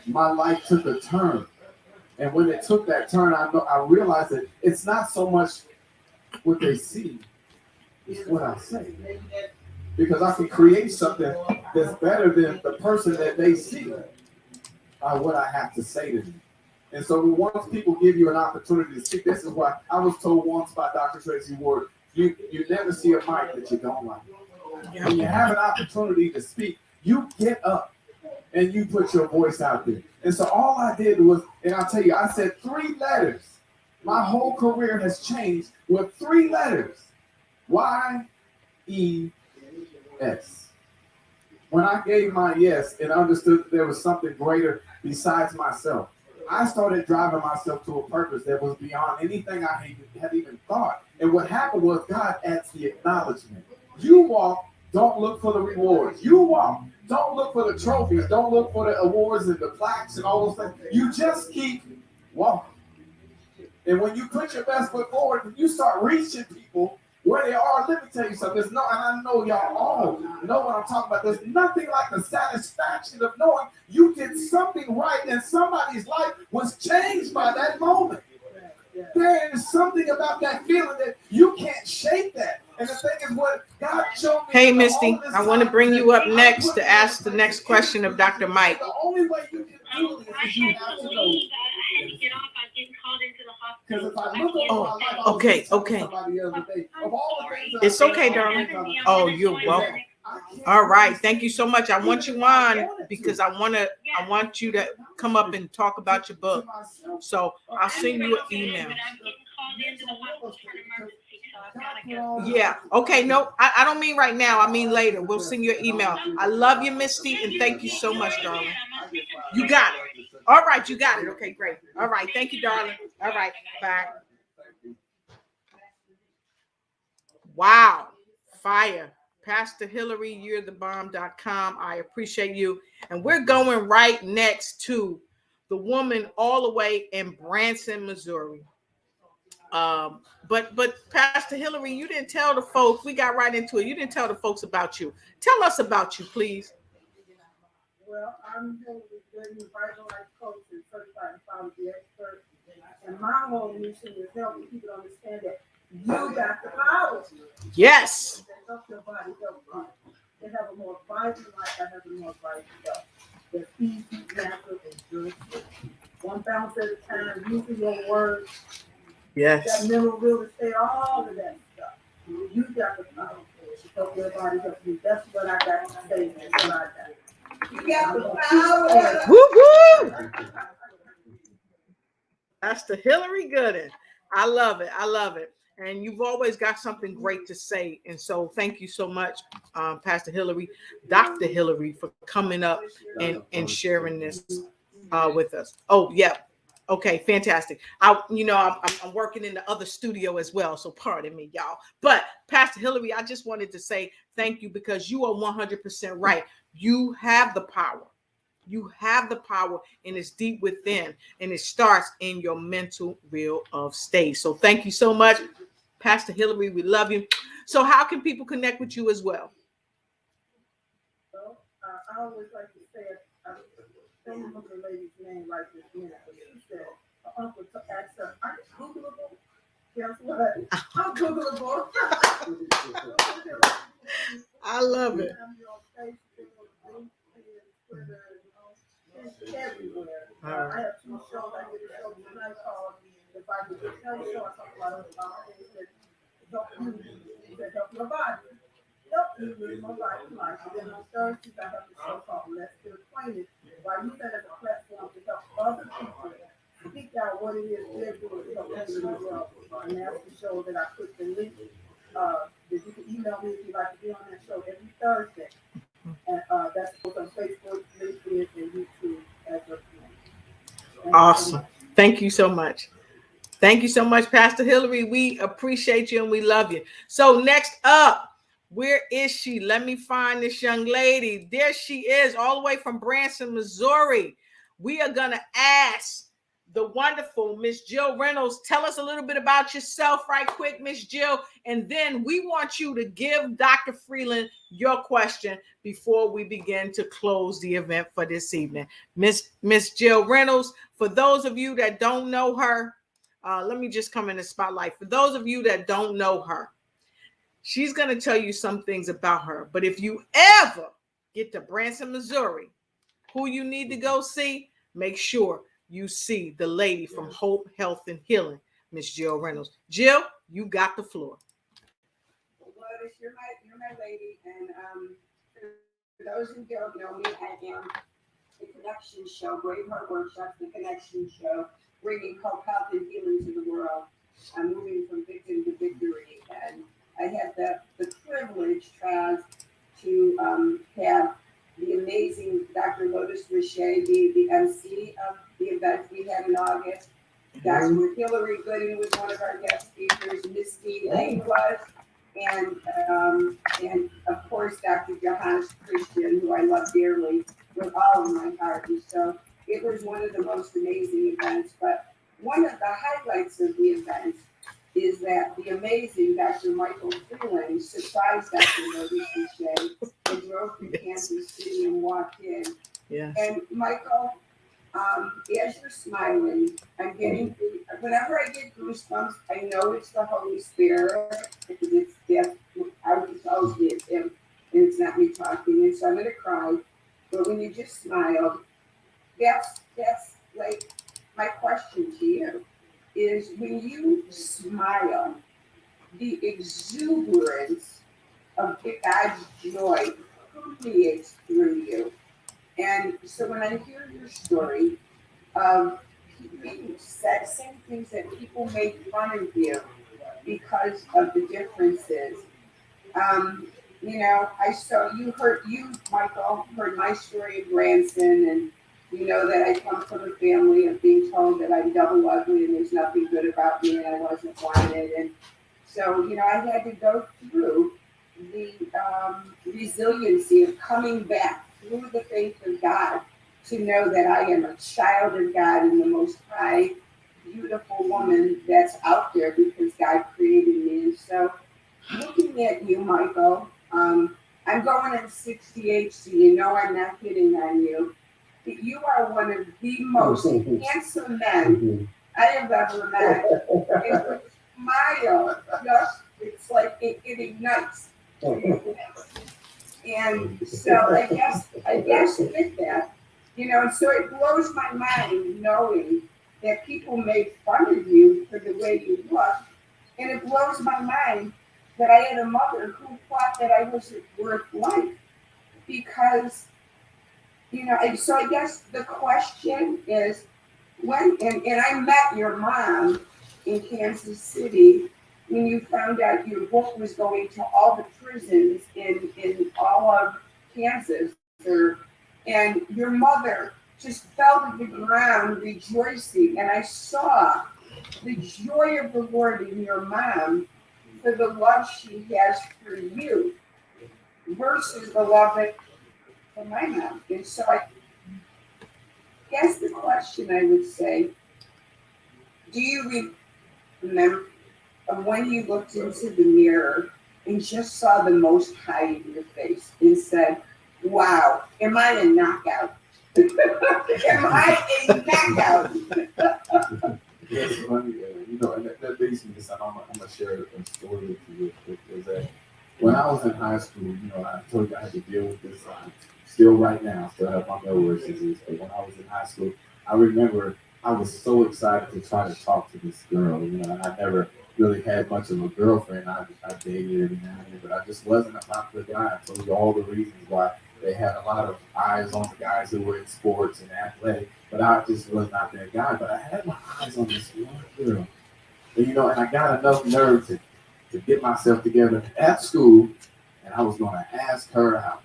my life took a turn, and when it took that turn, I realized that it's not so much what they see, it's what I say. Because I can create something that's better than the person that they see by what I have to say to them. And so once people give you an opportunity to speak, this is why I was told once by Dr. Tracy Ward, you never see a mic that you don't like. When you have an opportunity to speak, you get up and you put your voice out there. And so all I did was, and I'll tell you, I said 3 letters. My whole career has changed with 3 letters. YES. When I gave my yes and understood that there was something greater besides myself, I started driving myself to a purpose that was beyond anything I had even thought. And what happened was God adds the acknowledgement. You walk, don't look for the rewards. You walk, don't look for the trophies. Don't look for the awards and the plaques and all those things. You just keep walking. And when you put your best foot forward and you start reaching people where they are, let me tell you something. And I know y'all all know what I'm talking about. There's nothing like the satisfaction of knowing you did something right and somebody's life was changed by that moment. There is something about that feeling that you can't shake that. And the thing is, what God showed me. Hey, Misty, I want to bring you up next to ask the next question of Dr. Mike. The only way you can do this is you have to know. I had to get off. I was getting called into the hospital. Because if I look over my life, okay. Somebody the other day, of all the things It's okay, darling. Oh, you're welcome. All right, thank you so much. I want you on because I want you to come up and talk about your book. So I'll send you an email. But I'm getting called into the hospital for an emergency, so I've got to go. Yeah. Okay. No, I don't mean right now. I mean later. We'll send you an email. I love you, Misty, and thank you so much, darling. You got it. All right. You got it. Okay, great. All right. Thank you, darling. All right. Bye. Wow. Fire. Pastor Hillary, you're the bomb.com. I appreciate you. And we're going right next to the woman all the way in Branson, Missouri. But Pastor Hillary, you didn't tell the folks. We got right into it. You didn't tell the folks about you. Tell us about you, please. Well, I'm Hillary Goodman, Bible life coach and certified psychology expert. And my whole mission is helping people understand that you got the power. Yes. Help your body, help you. They have a more vibrant life. I have a more vibrant health. That's easy, natural, and good. One bounce at a time, using your words. Yes. That mental real estate, all of that stuff. You got the power. Help your body, help you. That's what I got to say. That's what I got. You got the power. Woo-hoo! Pastor Hillary Gooden. I love it. I love it. And you've always got something great to say. And so thank you so much, Pastor Hillary, Dr. Hillary, for coming up and sharing this with us. Oh, yeah. Okay, fantastic. I'm working in the other studio as well, so pardon me, y'all. But Pastor Hillary, I just wanted to say thank you because you are 100% right. You have the power. You have the power, and it's deep within, and it starts in your mental real of state. So thank you so much, Pastor Hillary. We love you. So how can people connect with you as well? Well, I always like to say, I don't remember the lady's name right this minute, but she said, her uncle asked her, "Are you Googleable?" Guess what? I'm Googleable. I love it. Everywhere. I have 2 shows. I did a show tonight called "If I Could Just Tell You," I talk about things that help you, that help your body, help you live more life. And then on Thursdays, I have a show called "Let's Get Acquainted," where I use that as a platform to help other people speak out what it is they're doing to help others in the world. And that's the show that I put the link. That you can email me if you'd like to be on that show every Thursday. And that's both on Facebook, LinkedIn, and YouTube as of now. Awesome. Thank you so much. Thank you so much, Pastor Hillary. We appreciate you and we love you. So next up, where is she? Let me find this young lady. There she is, all the way from Branson, Missouri. We are going to ask the wonderful Miss Jill Reynolds. Tell us a little bit about yourself right quick, Miss Jill. And then we want you to give Dr. Friedland your question before we begin to close the event for this evening. Miss Jill Reynolds, for those of you that don't know her, let me just come in the spotlight. For those of you that don't know her, she's going to tell you some things about her. But if you ever get to Branson, Missouri, who you need to go see, make sure you see the lady from Hope, Health, and Healing, Miss Jill Reynolds. Jill, you got the floor. Well, you're my lady, and for those who don't know me, I am the Connection Show, Braveheart Workshops, the Connection Show, bringing hope, health, and healing to the world. I'm moving from victim to victory, and I have the privilege to have the amazing Dr. Lotus Richer be the MC of the event we had in August. Dr. Hillary Gooden was one of our guest speakers. Misty Lane was, and of course Dr. Johannes Christian, who I love dearly with all of my heart. And so it was one of the most amazing events. But one of the highlights of the event is that the amazing Dr. Michael Friedland surprised Dr. Lotus Richer and drove to Kansas City and walked in. Yes. And Michael, as you're smiling, I'm getting, whenever I get goosebumps, I know it's the Holy Spirit, because I would tell you it's him, and it's not me talking, and so I'm going to cry. But when you just smile, that's like my question to you, is when you smile, the exuberance of God's joy permeates through you. And so when I hear your story of you said same things that people make fun of you because of the differences. You know, Michael, heard my story of Branson, and you know that I come from a family of being told that I'm double ugly and there's nothing good about me and I wasn't wanted. And so, you know, I had to go through the resiliency of coming back through the faith of God to know that I am a child of God and the most high, beautiful woman that's out there because God created me. And so, looking at you, Michael, I'm going at 68, so you know I'm not hitting on you. But you are one of the most handsome men I have ever met. And your smile, it's like it ignites. And so I guess with that, you know, so it blows my mind knowing that people make fun of you for the way you look. And it blows my mind that I had a mother who thought that I wasn't worth life because, you know, and so I guess the question is and I met your mom in Kansas City when you found out your book was going to all the prisons in all of Kansas, and your mother just fell to the ground rejoicing, and I saw the joy of the Lord in your mom for the love she has for you versus the love for my mom. And so I guess the question I would say, do you remember when you looked into the mirror and just saw the Most High in your face and said, wow, am I a knockout? Am I a knockout? Yes, funny, you know, and that leads me to something. I'm gonna share a story with you. Is that when I was in high school, you know, I told you I had to deal with this. Still, right now, still have my Melrose disease. But when I was in high school, I remember I was so excited to try to talk to this girl. You know, I never really had much of a girlfriend. I dated every now and then, but I just wasn't a popular guy. I told you all the reasons why. They had a lot of eyes on the guys who were in sports and athletic, but I just was not that guy. But I had my eyes on this one girl. And, you know, and I got enough nerve to get myself together at school, and I was going to ask her out.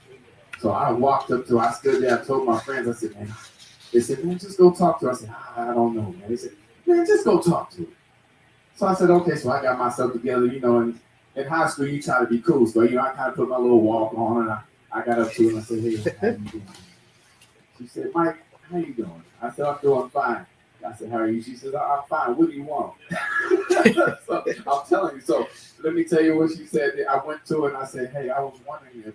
So I walked up to her, I stood there, I told my friends, I said, man, they said, man, just go talk to her. I said, I don't know, man. They said, man, just go talk to her. So I said, okay, so I got myself together, you know, and in high school, you try to be cool. So, you know, I kind of put my little walk on, and I got up to her and I said, hey, how you doing? She said, Mike, how you doing? I said, I'm doing fine. I said, how are you? She said, I'm fine. What do you want? So I'm telling you. So let me tell you what she said. I went to her and I said, hey, I was wondering if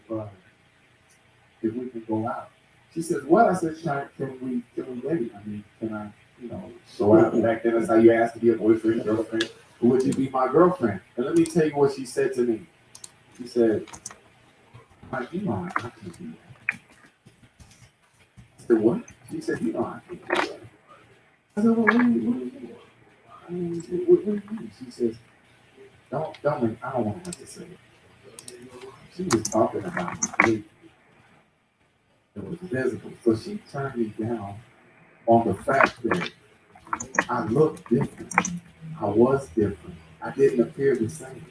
we can go out. She said, what? I said, can we date? I mean, can I, you know, go out? Back then, that's how you asked to be a boyfriend, girlfriend. Would you be my girlfriend? And let me tell you what she said to me. She said, Mike, you know I can't do that. I said, what? She said, you know I can't do that. I said, well, what do you mean? I mean, what do you mean? She says, don't make, I don't want to have to say it. She was talking about me. It was visible. So she turned me down on the fact that I looked different. I was different. I didn't appear the same.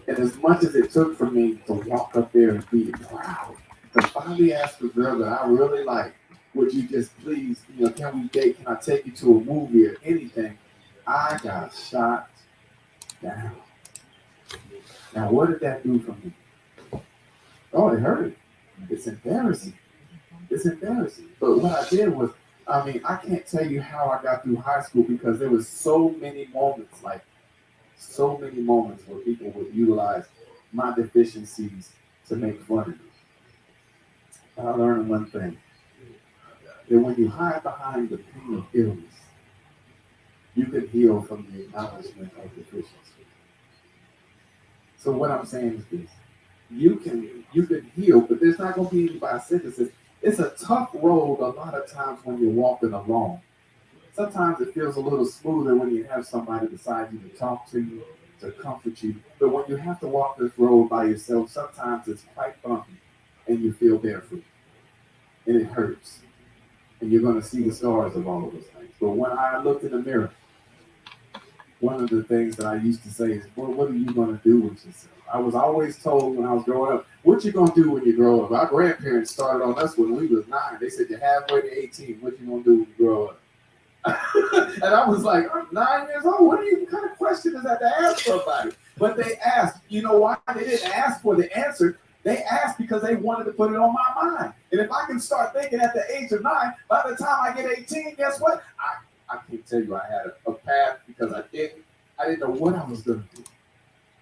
And as much as it took for me to walk up there and be proud, to finally ask a girl that I really like, would you just please, you know, can we date? Can I take you to a movie or anything? I got shot down. Now, what did that do for me? Oh, it hurt. It's embarrassing. It's embarrassing. But what I did was, I mean, I can't tell you how I got through high school because there was so many moments where people would utilize my deficiencies to make fun of me. And I learned one thing, that when you hide behind the pain of illness, you can heal from the acknowledgement of deficiency. So what I'm saying is this, you can heal, but there's not going to be any by sentences. It's a tough road a lot of times when you're walking alone. Sometimes it feels a little smoother when you have somebody beside you to talk to you, to comfort you. But when you have to walk this road by yourself, sometimes it's quite bumpy and you feel barefoot. and it hurts. And you're going to see the scars of all of those things. But when I looked in the mirror, one of the things that I used to say is, well, what are you going to do with yourself? I was always told when I was growing up, what you going to do when you grow up? Our grandparents started on us when we was 9. They said, you're halfway to 18. What you going to do when you grow up? And I was like, I'm 9 years old. What kind of question is that to ask somebody? But they asked, you know why? They didn't ask for the answer. They asked because they wanted to put it on my mind. And if I can start thinking at the age of 9, by the time I get 18, guess what? I can't tell you I had a path because I didn't know what I was going to do.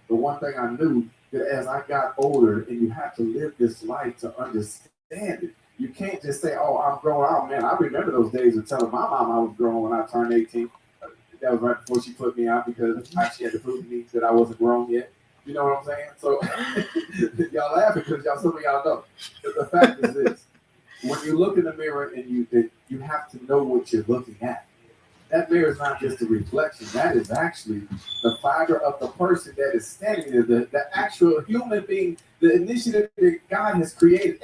The one thing I knew that as I got older, and you have to live this life to understand it. You can't just say, oh, I'm growing out, man. I remember those days of telling my mom I was growing when I turned 18. That was right before she put me out because she had to prove to me that I wasn't grown yet. You know what I'm saying? So y'all laughing because some of y'all know. But the fact is this: when you look in the mirror and you have to know what you're looking at. That mirror is not just a reflection. That is actually the fiber of the person that is standing there, the actual human being, the initiative that God has created.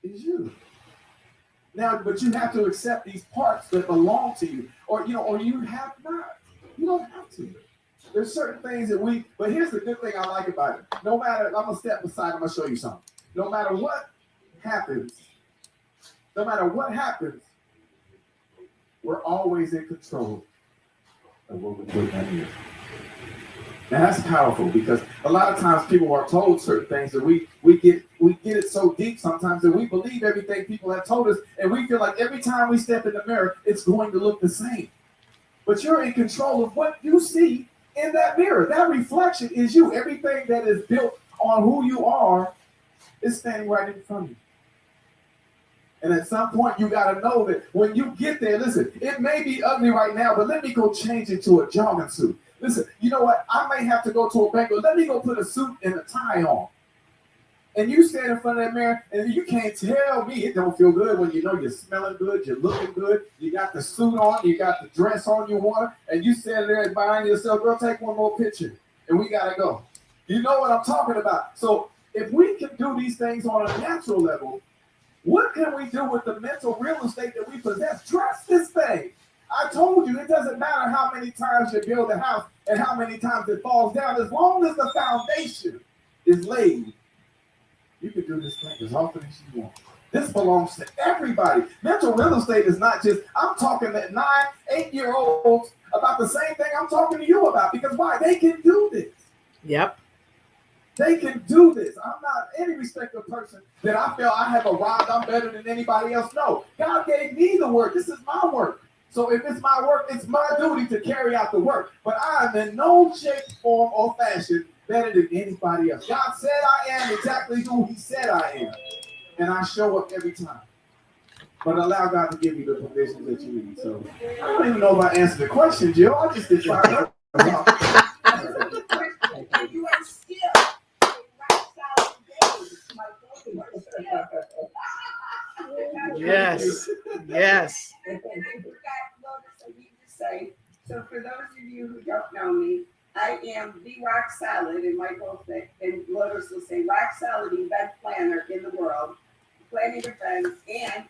Is you. Now, but you have to accept these parts that belong to you, or you have not. You don't have to. There's certain things that but here's the good thing I like about it. No matter, I'm gonna step aside, I'm gonna show you something. No matter what happens, we're always in control of what we put in here. Now that's powerful because a lot of times people are told certain things that we get it so deep sometimes that we believe everything people have told us, and we feel like every time we step in the mirror, it's going to look the same. But you're in control of what you see in that mirror. That reflection is you. Everything that is built on who you are is standing right in front of you. And at some point, you got to know that when you get there, listen, it may be ugly right now, but let me go change it to a jogging suit. Listen, you know what? I may have to go to a bank, but let me go put a suit and a tie on. And you stand in front of that mirror, and you can't tell me it don't feel good when you know you're smelling good, you're looking good, you got the suit on, you got the dress on you want, and you stand there and buying yourself, girl, take one more picture, and we got to go. You know what I'm talking about. So if we can do these things on a natural level, what can we do with the mental real estate that we possess? Trust this thing. I told you, it doesn't matter how many times you build a house and how many times it falls down. As long as the foundation is laid, you can do this thing as often as you want. This belongs to everybody. Mental real estate is not just, I'm talking to 9, 8-year-olds about the same thing I'm talking to you about. Because why? They can do this. Yep. They can do this. I'm not any respectful person that I feel I have arrived, I'm better than anybody else. No, God gave me the work. This is my work. So if it's my work, it's my duty to carry out the work. But I am in no shape, form, or fashion better than anybody else. God said I am exactly who he said I am. And I show up every time. But allow God to give you the provisions that you need. So I don't even know if I answered the question, Jill. I just did find out. And you are still in rock solid days, Michael. You are still. Yes. Yes. And I forgot, Lotus, I need to say, so for those of you who don't know me, I am the rock solid, and Michael and Lotus will say rock solid event planner in the world, planning events, and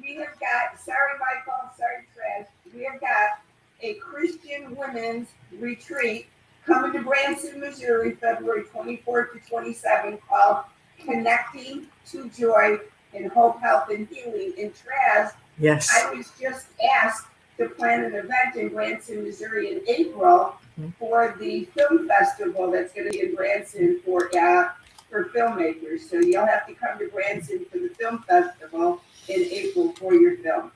we have got, sorry Michael, sorry Trash, we have got a Christian women's retreat coming to Branson, Missouri, February 24th to 27th, called Connecting to Joy in Hope, Health, and Healing. In Traz, Yes. I was just asked to plan an event in Branson, Missouri in April for the film festival that's going to be in Branson for filmmakers. So you'll have to come to Branson for the film festival in April for your film.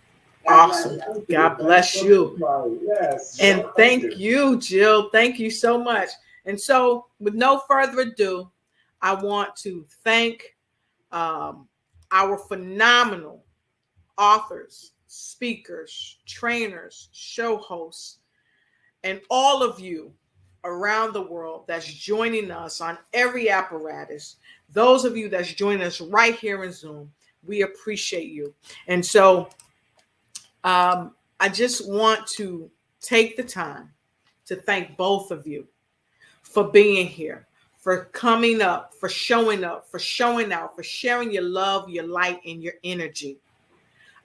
Awesome. God bless you. Yes. And thank you, Jill. Thank you so much. And so with no further ado, I want to thank our phenomenal authors, speakers, trainers, show hosts, and all of you around the world that's joining us on every apparatus. Those of you that's joining us right here in Zoom, we appreciate you. And so I just want to take the time to thank both of you for being here, for coming up, for showing out, for sharing your love, your light, and your energy.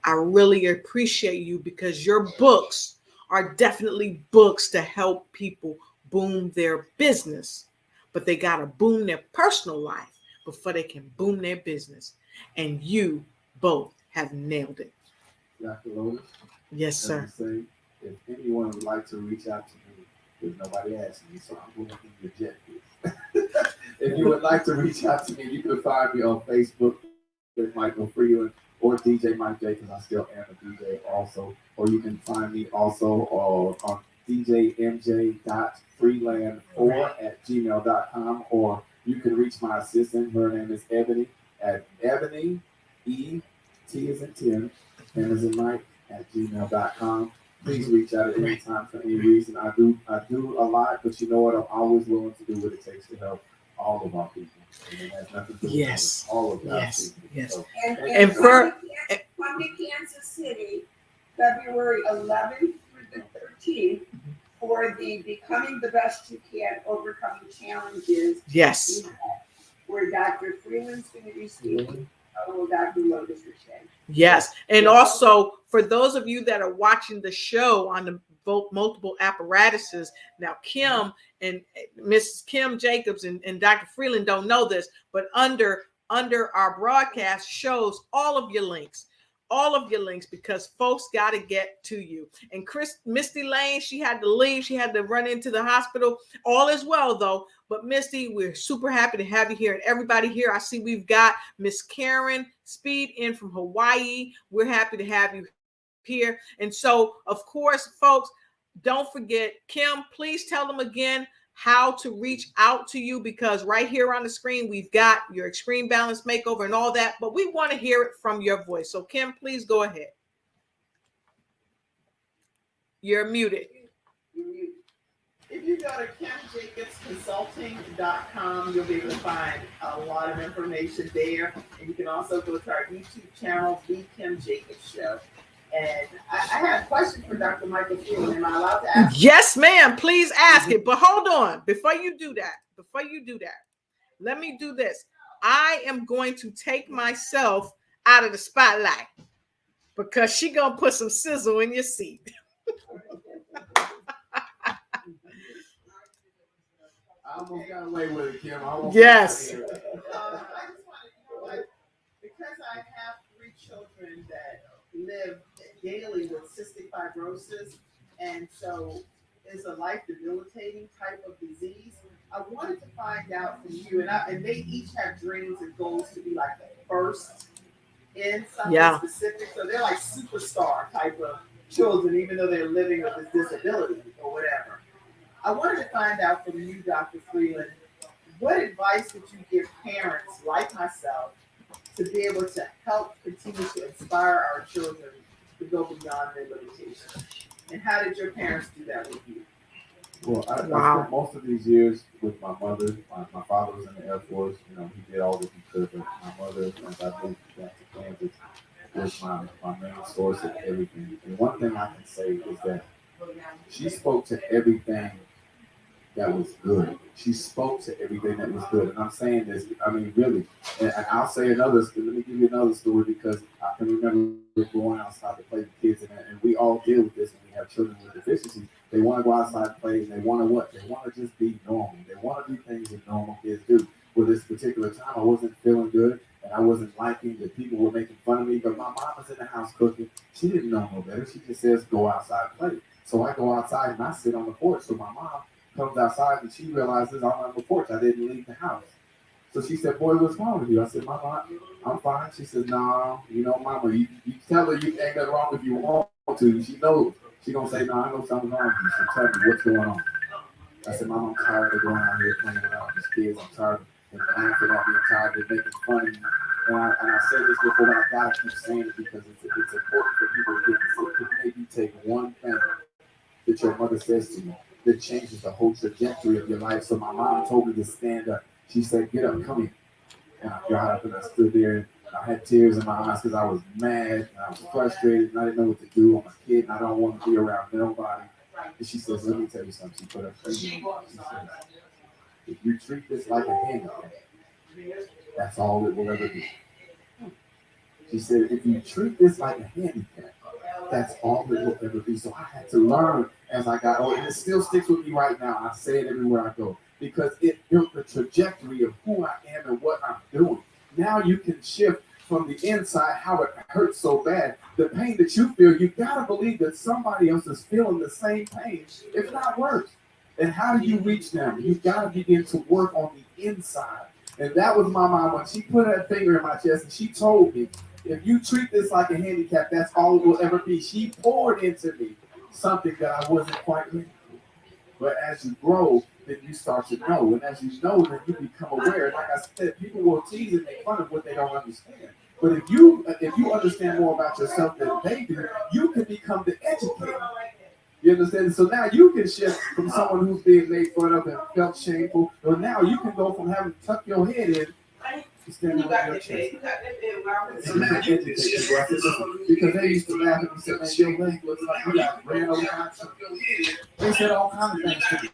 I really appreciate you because your books are definitely books to help people boom their business, but they got to boom their personal life before they can boom their business. And you both have nailed it. Dr. Lotus? Yes, sir. Say, if anyone would like to reach out to me, there's nobody asking me, so I'm going to reject this. If you would like to reach out to me, you can find me on Facebook with Michael Friedland or DJ Mike J, because I still am a DJ also. Or you can find me also on djmj.freeland4@gmail.com, or you can reach my assistant. Her name is Ebony at Ebony, E, T as in Tim, M as in Mike, @gmail.com. Please reach out at any time for any reason. I do a lot, but you know what? I'm always willing to do what it takes to help all of our people. And it has nothing to do with Yes. all of our Yes. people. Yes. So, And come to Kansas City, February 11th through the 13th, for the Becoming the Best You Can, Overcoming Challenges. Yes. Where Dr. Freeland's going to be speaking. Oh, Dr. Lotus Rashay. Yes. And also, for those of you that are watching the show on the multiple apparatuses, now Kim and Mrs. Kim Jacobs and Dr. Freeland don't know this, but under our broadcast shows all of your links, because folks got to get to you. And Misty Lane, she had to leave. She had to run into the hospital. All is well, though. But Misty, we're super happy to have you here. And everybody here, I see we've got Miss Karen Speed in from Hawaii. We're happy to have you here. And so, of course, folks, don't forget, Kim, please tell them again how to reach out to you, because right here on the screen, we've got your Extreme Balance Makeover and all that, but we want to hear it from your voice. So Kim, please go ahead. You're muted. If you go to KimJacobsConsulting.com, you'll be able to find a lot of information there. And you can also go to our YouTube channel, The Kim Jacobs Show. And I have a question for Dr. Michael Friedland. Am I allowed to ask? Yes, ma'am. Please ask it. But hold on. Before you do that, let me do this. I am going to take myself out of the spotlight because she going to put some sizzle in your seat. I almost got away with it, Kim. Yes. I just want to know, like, because I have 3 children that live daily with cystic fibrosis, and so it's a life debilitating type of disease. I wanted to find out from you, and they each have dreams and goals to be like the first in something specific. So they're like superstar type of children, even though they're living with this disability or whatever. I wanted to find out from you, Dr. Freeland, what advice would you give parents like myself to be able to help continue to inspire our children to go beyond their limitations? And how did your parents do that with you? Well, I spent most of these years with my mother. My father was in the Air Force. You know, he did all that he could. But my mother, as I moved back to Kansas, was my main source of everything. And one thing I can say is that she spoke to everything that was good. She spoke to everything that was good. And I'm saying this, I mean, really. And I'll say another, let me give you another story, because I can remember going outside to play with kids, and we all deal with this when we have children with deficiencies. They want to go outside and play, and they want to what? They want to just be normal. They want to do things that normal kids do. Well, this particular time, I wasn't feeling good, and I wasn't liking that people were making fun of me, but my mom was in the house cooking. She didn't know no better. She just says, go outside and play. So I go outside, and I sit on the porch. So my mom comes outside, and she realizes I'm on the porch. I didn't leave the house. So she said, boy, what's wrong with you? I said, Mama, I'm fine. She said, no, you know, Mama, you tell her you ain't nothing wrong if you want to. She knows. She gonna say, no, I know something wrong with you. So tell me, what's going on? I said, Mama, I'm tired of going out here playing with all these kids. I'm tired of laughing at me. I'm tired of making fun of me. And I said this before, but I gotta keep saying it because it's important for people to get this. It could maybe take one thing that your mother says to you that changes the whole trajectory of your life. So my mom told me to stand up. She said, get up, come here. And I got up and I stood there, and I had tears in my eyes because I was mad and I was frustrated and I didn't know what to do. I'm a kid and I don't want to be around nobody. And she says, let me tell you something. She put her finger on it. She says, if you treat this like a handicap, that's all it will ever be. She said, if you treat this like a handicap, that's all it will ever be. So I had to learn as I got older, and it still sticks with me right now. I say it everywhere I go because it built the trajectory of who I am and what I'm doing. Now you can shift from the inside how it hurts so bad. The pain that you feel, you gotta believe that somebody else is feeling the same pain, if not worse. And how do you reach them? You gotta begin to work on the inside. And that was my mom when she put her finger in my chest and she told me, if you treat this like a handicap, that's all it will ever be. She poured into me something that I wasn't quite ready for. But as you grow, then you start to know. And as you know, then you become aware. Like I said, people will tease and make fun of what they don't understand. But if you understand more about yourself than they do, you can become the educator. You understand? So now you can shift from someone who's being made fun of and felt shameful, or now you can go from having to tuck your head in to stand on your chest. Because they used to laugh at me and say, man, your leg looks like you got ran over by something. They said all kinds of things to me.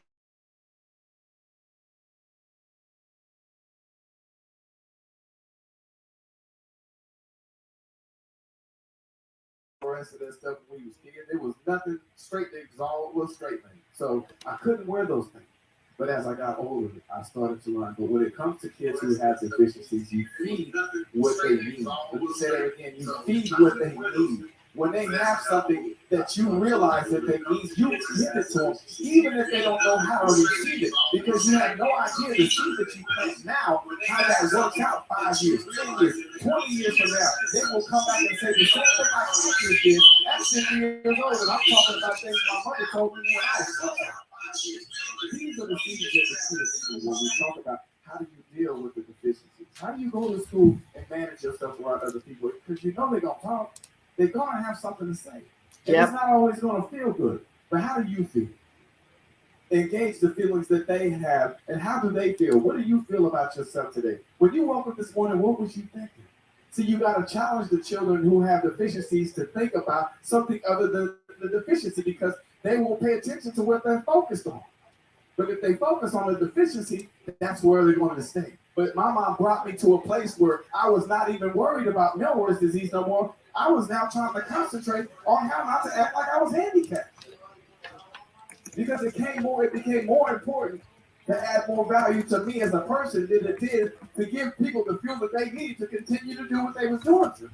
The rest of that stuff when we was kids, there was nothing straight. It was all was straight things. So I couldn't wear those things. But as I got older, I started to learn. But when it comes to kids who have deficiencies, you feed what they need. Let me say that again. You feed what they need. When they have something that you realize that they need, you give it to them, even if they don't know how to receive it, because you have no idea the seed that you plant now, how that works out 5 years, 10 years, 20 years from now. They will come back and say the same thing my teachers did at 50 years old, and I'm talking about things my mother told me when I was young. These are the seeds that the kids do when we talk about how do you deal with the deficiencies. How do you go to school and manage yourself around other people? Because you know they're going to talk. They're going to have something to say. And it's not always going to feel good. But how do you feel? Engage the feelings that they have. And how do they feel? What do you feel about yourself today? When you woke up this morning, what was you thinking? See, you got to challenge the children who have deficiencies to think about something other than the deficiency, because they will pay attention to what they're focused on. But if they focus on the deficiency, that's where they're going to stay. But my mom brought me to a place where I was not even worried about Milroy's disease no more. I was now trying to concentrate on how not to act like I was handicapped. Because it became more important to add more value to me as a person than it did to give people the fuel that they need to continue to do what they was doing to.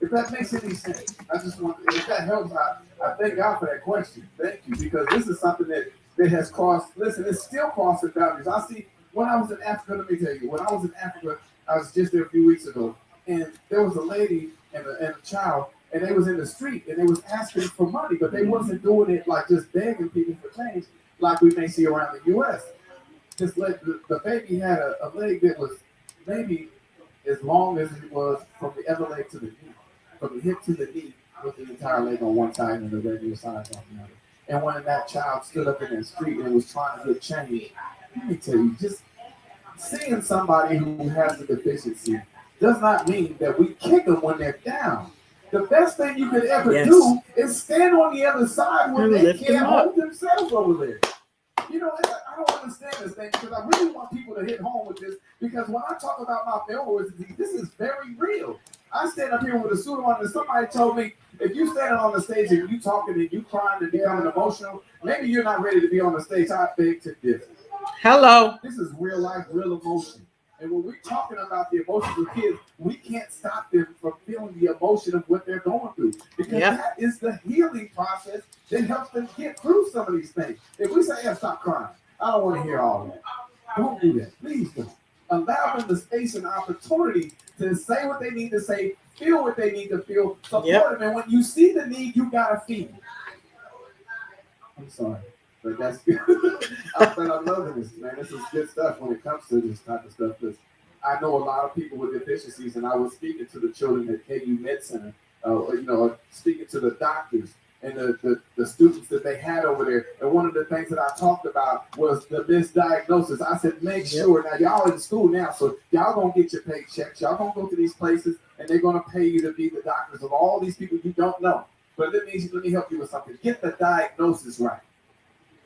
If that makes any sense, I just want, if that helps, I thank God for that question. Thank you, because this is something that has crossed, listen, it's still crossing boundaries. I see, when I was in Africa, let me tell you, when I was in Africa, I was just there a few weeks ago, and there was a lady and a child, and they was in the street, and they was asking for money, but they wasn't doing it like just begging people for change, like we may see around the U.S. Just let the baby had a leg that was maybe as long as it was from the other leg to the knee, from the hip to the knee, with the entire leg on one side and the regular size on the other. And when that child stood up in the street and was trying to get change, let me tell you, just seeing somebody who has a deficiency does not mean that we kick them when they're down. The best thing you could ever do is stand on the other side when they can't hold themselves over there. You know, I don't understand this thing, because I really want people to hit home with this, because when I talk about my Milroy's disease, this is very real. I stand up here with a suit on, and somebody told me, if you standing on the stage and you talking and you crying and becoming emotional, maybe you're not ready to be on the stage. I beg to differ. Hello. This is real life, real emotion. And when we're talking about the emotions of kids, we can't stop them from feeling the emotion of what they're going through. Because that is the healing process that helps them get through some of these things. If we say, stop crying, I don't want to hear all that. Don't do that. Please don't. Allow them the space and opportunity to say what they need to say, feel what they need to feel, support them. And when you see the need, you got to feed them. I'm sorry. But that's good. I'm loving this, man. This is good stuff when it comes to this type of stuff. Because I know a lot of people with deficiencies, and I was speaking to the children at KU Med Center, speaking to the doctors and the students that they had over there. And one of the things that I talked about was the misdiagnosis. I said, make sure, now y'all in school now, so y'all gonna get your paychecks. Y'all gonna go to these places, and they're gonna pay you to be the doctors of all these people you don't know. But let me help you with something. Get the diagnosis right.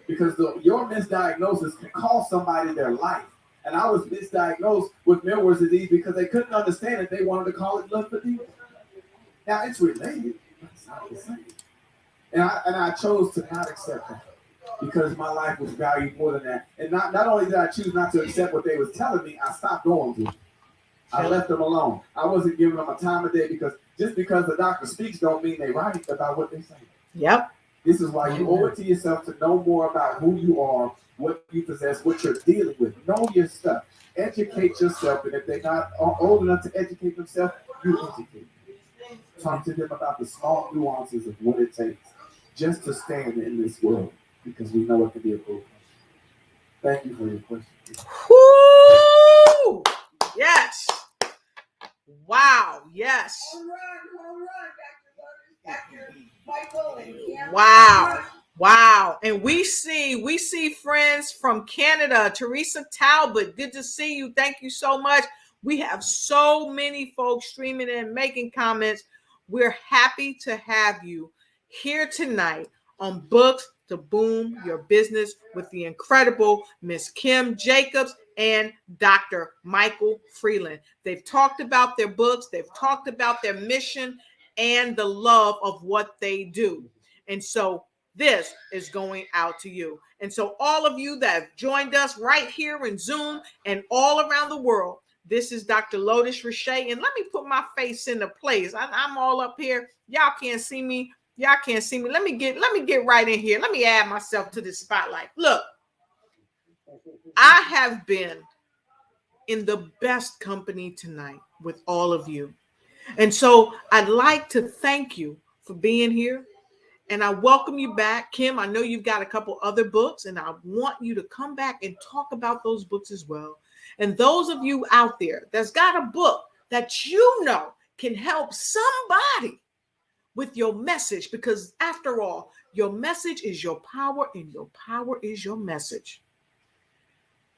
Because your misdiagnosis can cost somebody their life. And I was misdiagnosed with Miller's disease because they couldn't understand it. They wanted to call it lymphedema. Now, it's related, but it's not the same. And I chose to not accept that because my life was valued more than that. And not only did I choose not to accept what they was telling me, I stopped going to. I left them alone. I wasn't giving them a time of day because just because the doctor speaks don't mean they right about what they say. Yep. This is why you owe it to yourself to know more about who you are, what you possess, what you're dealing with. Know your stuff. Educate yourself. And if they're not old enough to educate themselves, you educate them. Talk to them about the small nuances of what it takes just to stand in this world because we know it can be a problem. Thank you for your question. Woo! Yes. Wow. Yes. Home run, Dr. Michael and Kim. Wow. Wow. And we see friends from Canada. Teresa Talbot, good to see you. Thank you so much. We have so many folks streaming and making comments. We're happy to have you here tonight on Books to Boom Your Business with the incredible Miss Kim Jacobs and Dr. Michael Friedland. They've talked about their books. They've talked about their mission and the love of what they do. And so this is going out to you. And so all of you that have joined us right here in Zoom and all around the world, this is Dr. Lotus Richey. And let me put my face into place. I'm all up here. Y'all can't see me. Y'all can't see me. Let me get right in here. Let me add myself to this spotlight. Look, I have been in the best company tonight with all of you. And so I'd like to thank you for being here. And I welcome you back. Kim, I know you've got a couple other books, and I want you to come back and talk about those books as well. And those of you out there that's got a book that you know can help somebody with your message, because after all, your message is your power and your power is your message.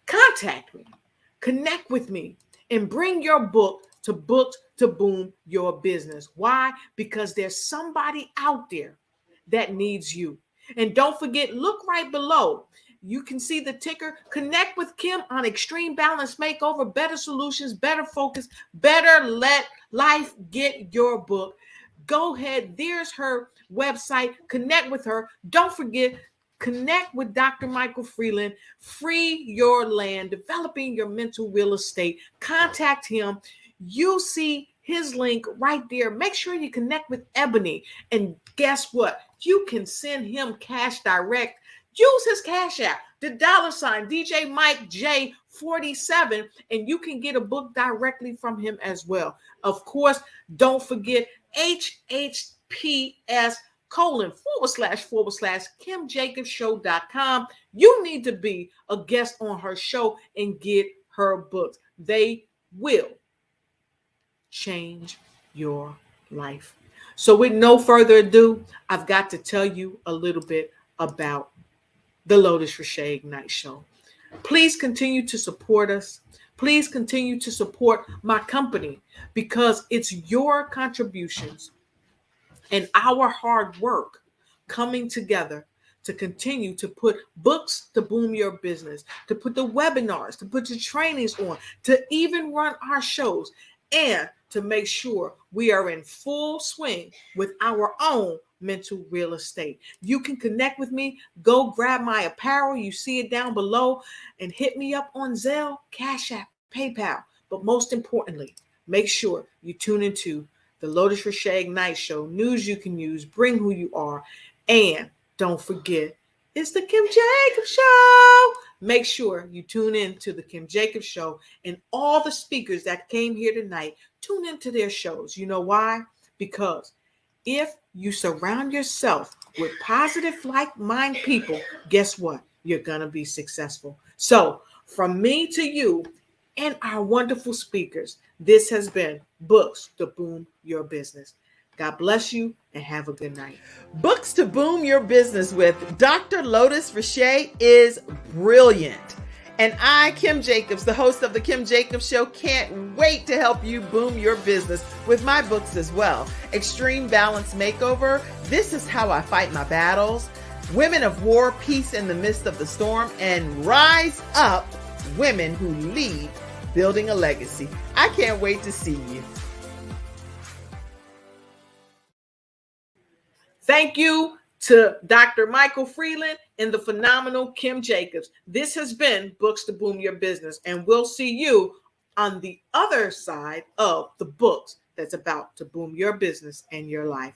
Contact me, connect with me, and bring your book to Books to Boom Your Business. Why? Because there's somebody out there that needs you. And don't forget, look right below. You can see the ticker. Connect with Kim on Extreme Balance Makeover, Better Solutions, Better Focus, Better Let Life Get Your Book. Go ahead. There's her website. Connect with her. Don't forget, connect with Dr. Michael Friedland. Free your land, developing your mental real estate. Contact him. You see his link right there. Make sure you connect with Ebony. And guess what? You can send him cash direct. Use his cash app, the $ DJ Mike J 47, and you can get a book directly from him as well. Of course, don't forget hhps://KimJacobsShow.com. You need to be a guest on her show and get her books. They will change your life. So with no further ado, I've got to tell you a little bit about the Lotus Richey Ignite Show. Please continue to support us. Please continue to support my company because it's your contributions and our hard work coming together to continue to put Books to Boom Your Business, to put the webinars, to put the trainings on, to even run our shows, and to make sure we are in full swing with our own mental real estate. You can connect with me. Go grab my apparel. You see it down below, and hit me up on Zelle, Cash App, PayPal. But most importantly, make sure you tune into the Lotus Richey Ignite Show. News you can use, bring who you are, and don't forget, it's the Kim Jacobs Show. Make sure you tune in to the Kim Jacobs Show, and all the speakers that came here tonight, tune into their shows. You know why? Because if you surround yourself with positive, like-minded people, guess what? You're going to be successful. So from me to you and our wonderful speakers, this has been Books to Boom Your Business. God bless you and have a good night. Books to Boom Your Business with Dr. Lotus Richey is brilliant. And I, Kim Jacobs, the host of The Kim Jacobs Show, can't wait to help you boom your business with my books as well. Extreme Balance Makeover, This is How I Fight My Battles, Women of War, Peace in the Midst of the Storm, and Rise Up, Women Who Lead, Building a Legacy. I can't wait to see you. Thank you to Dr. Michael Friedland and the phenomenal Kim Jacobs. This has been Books to Boom Your Business, and we'll see you on the other side of the books that's about to boom your business and your life.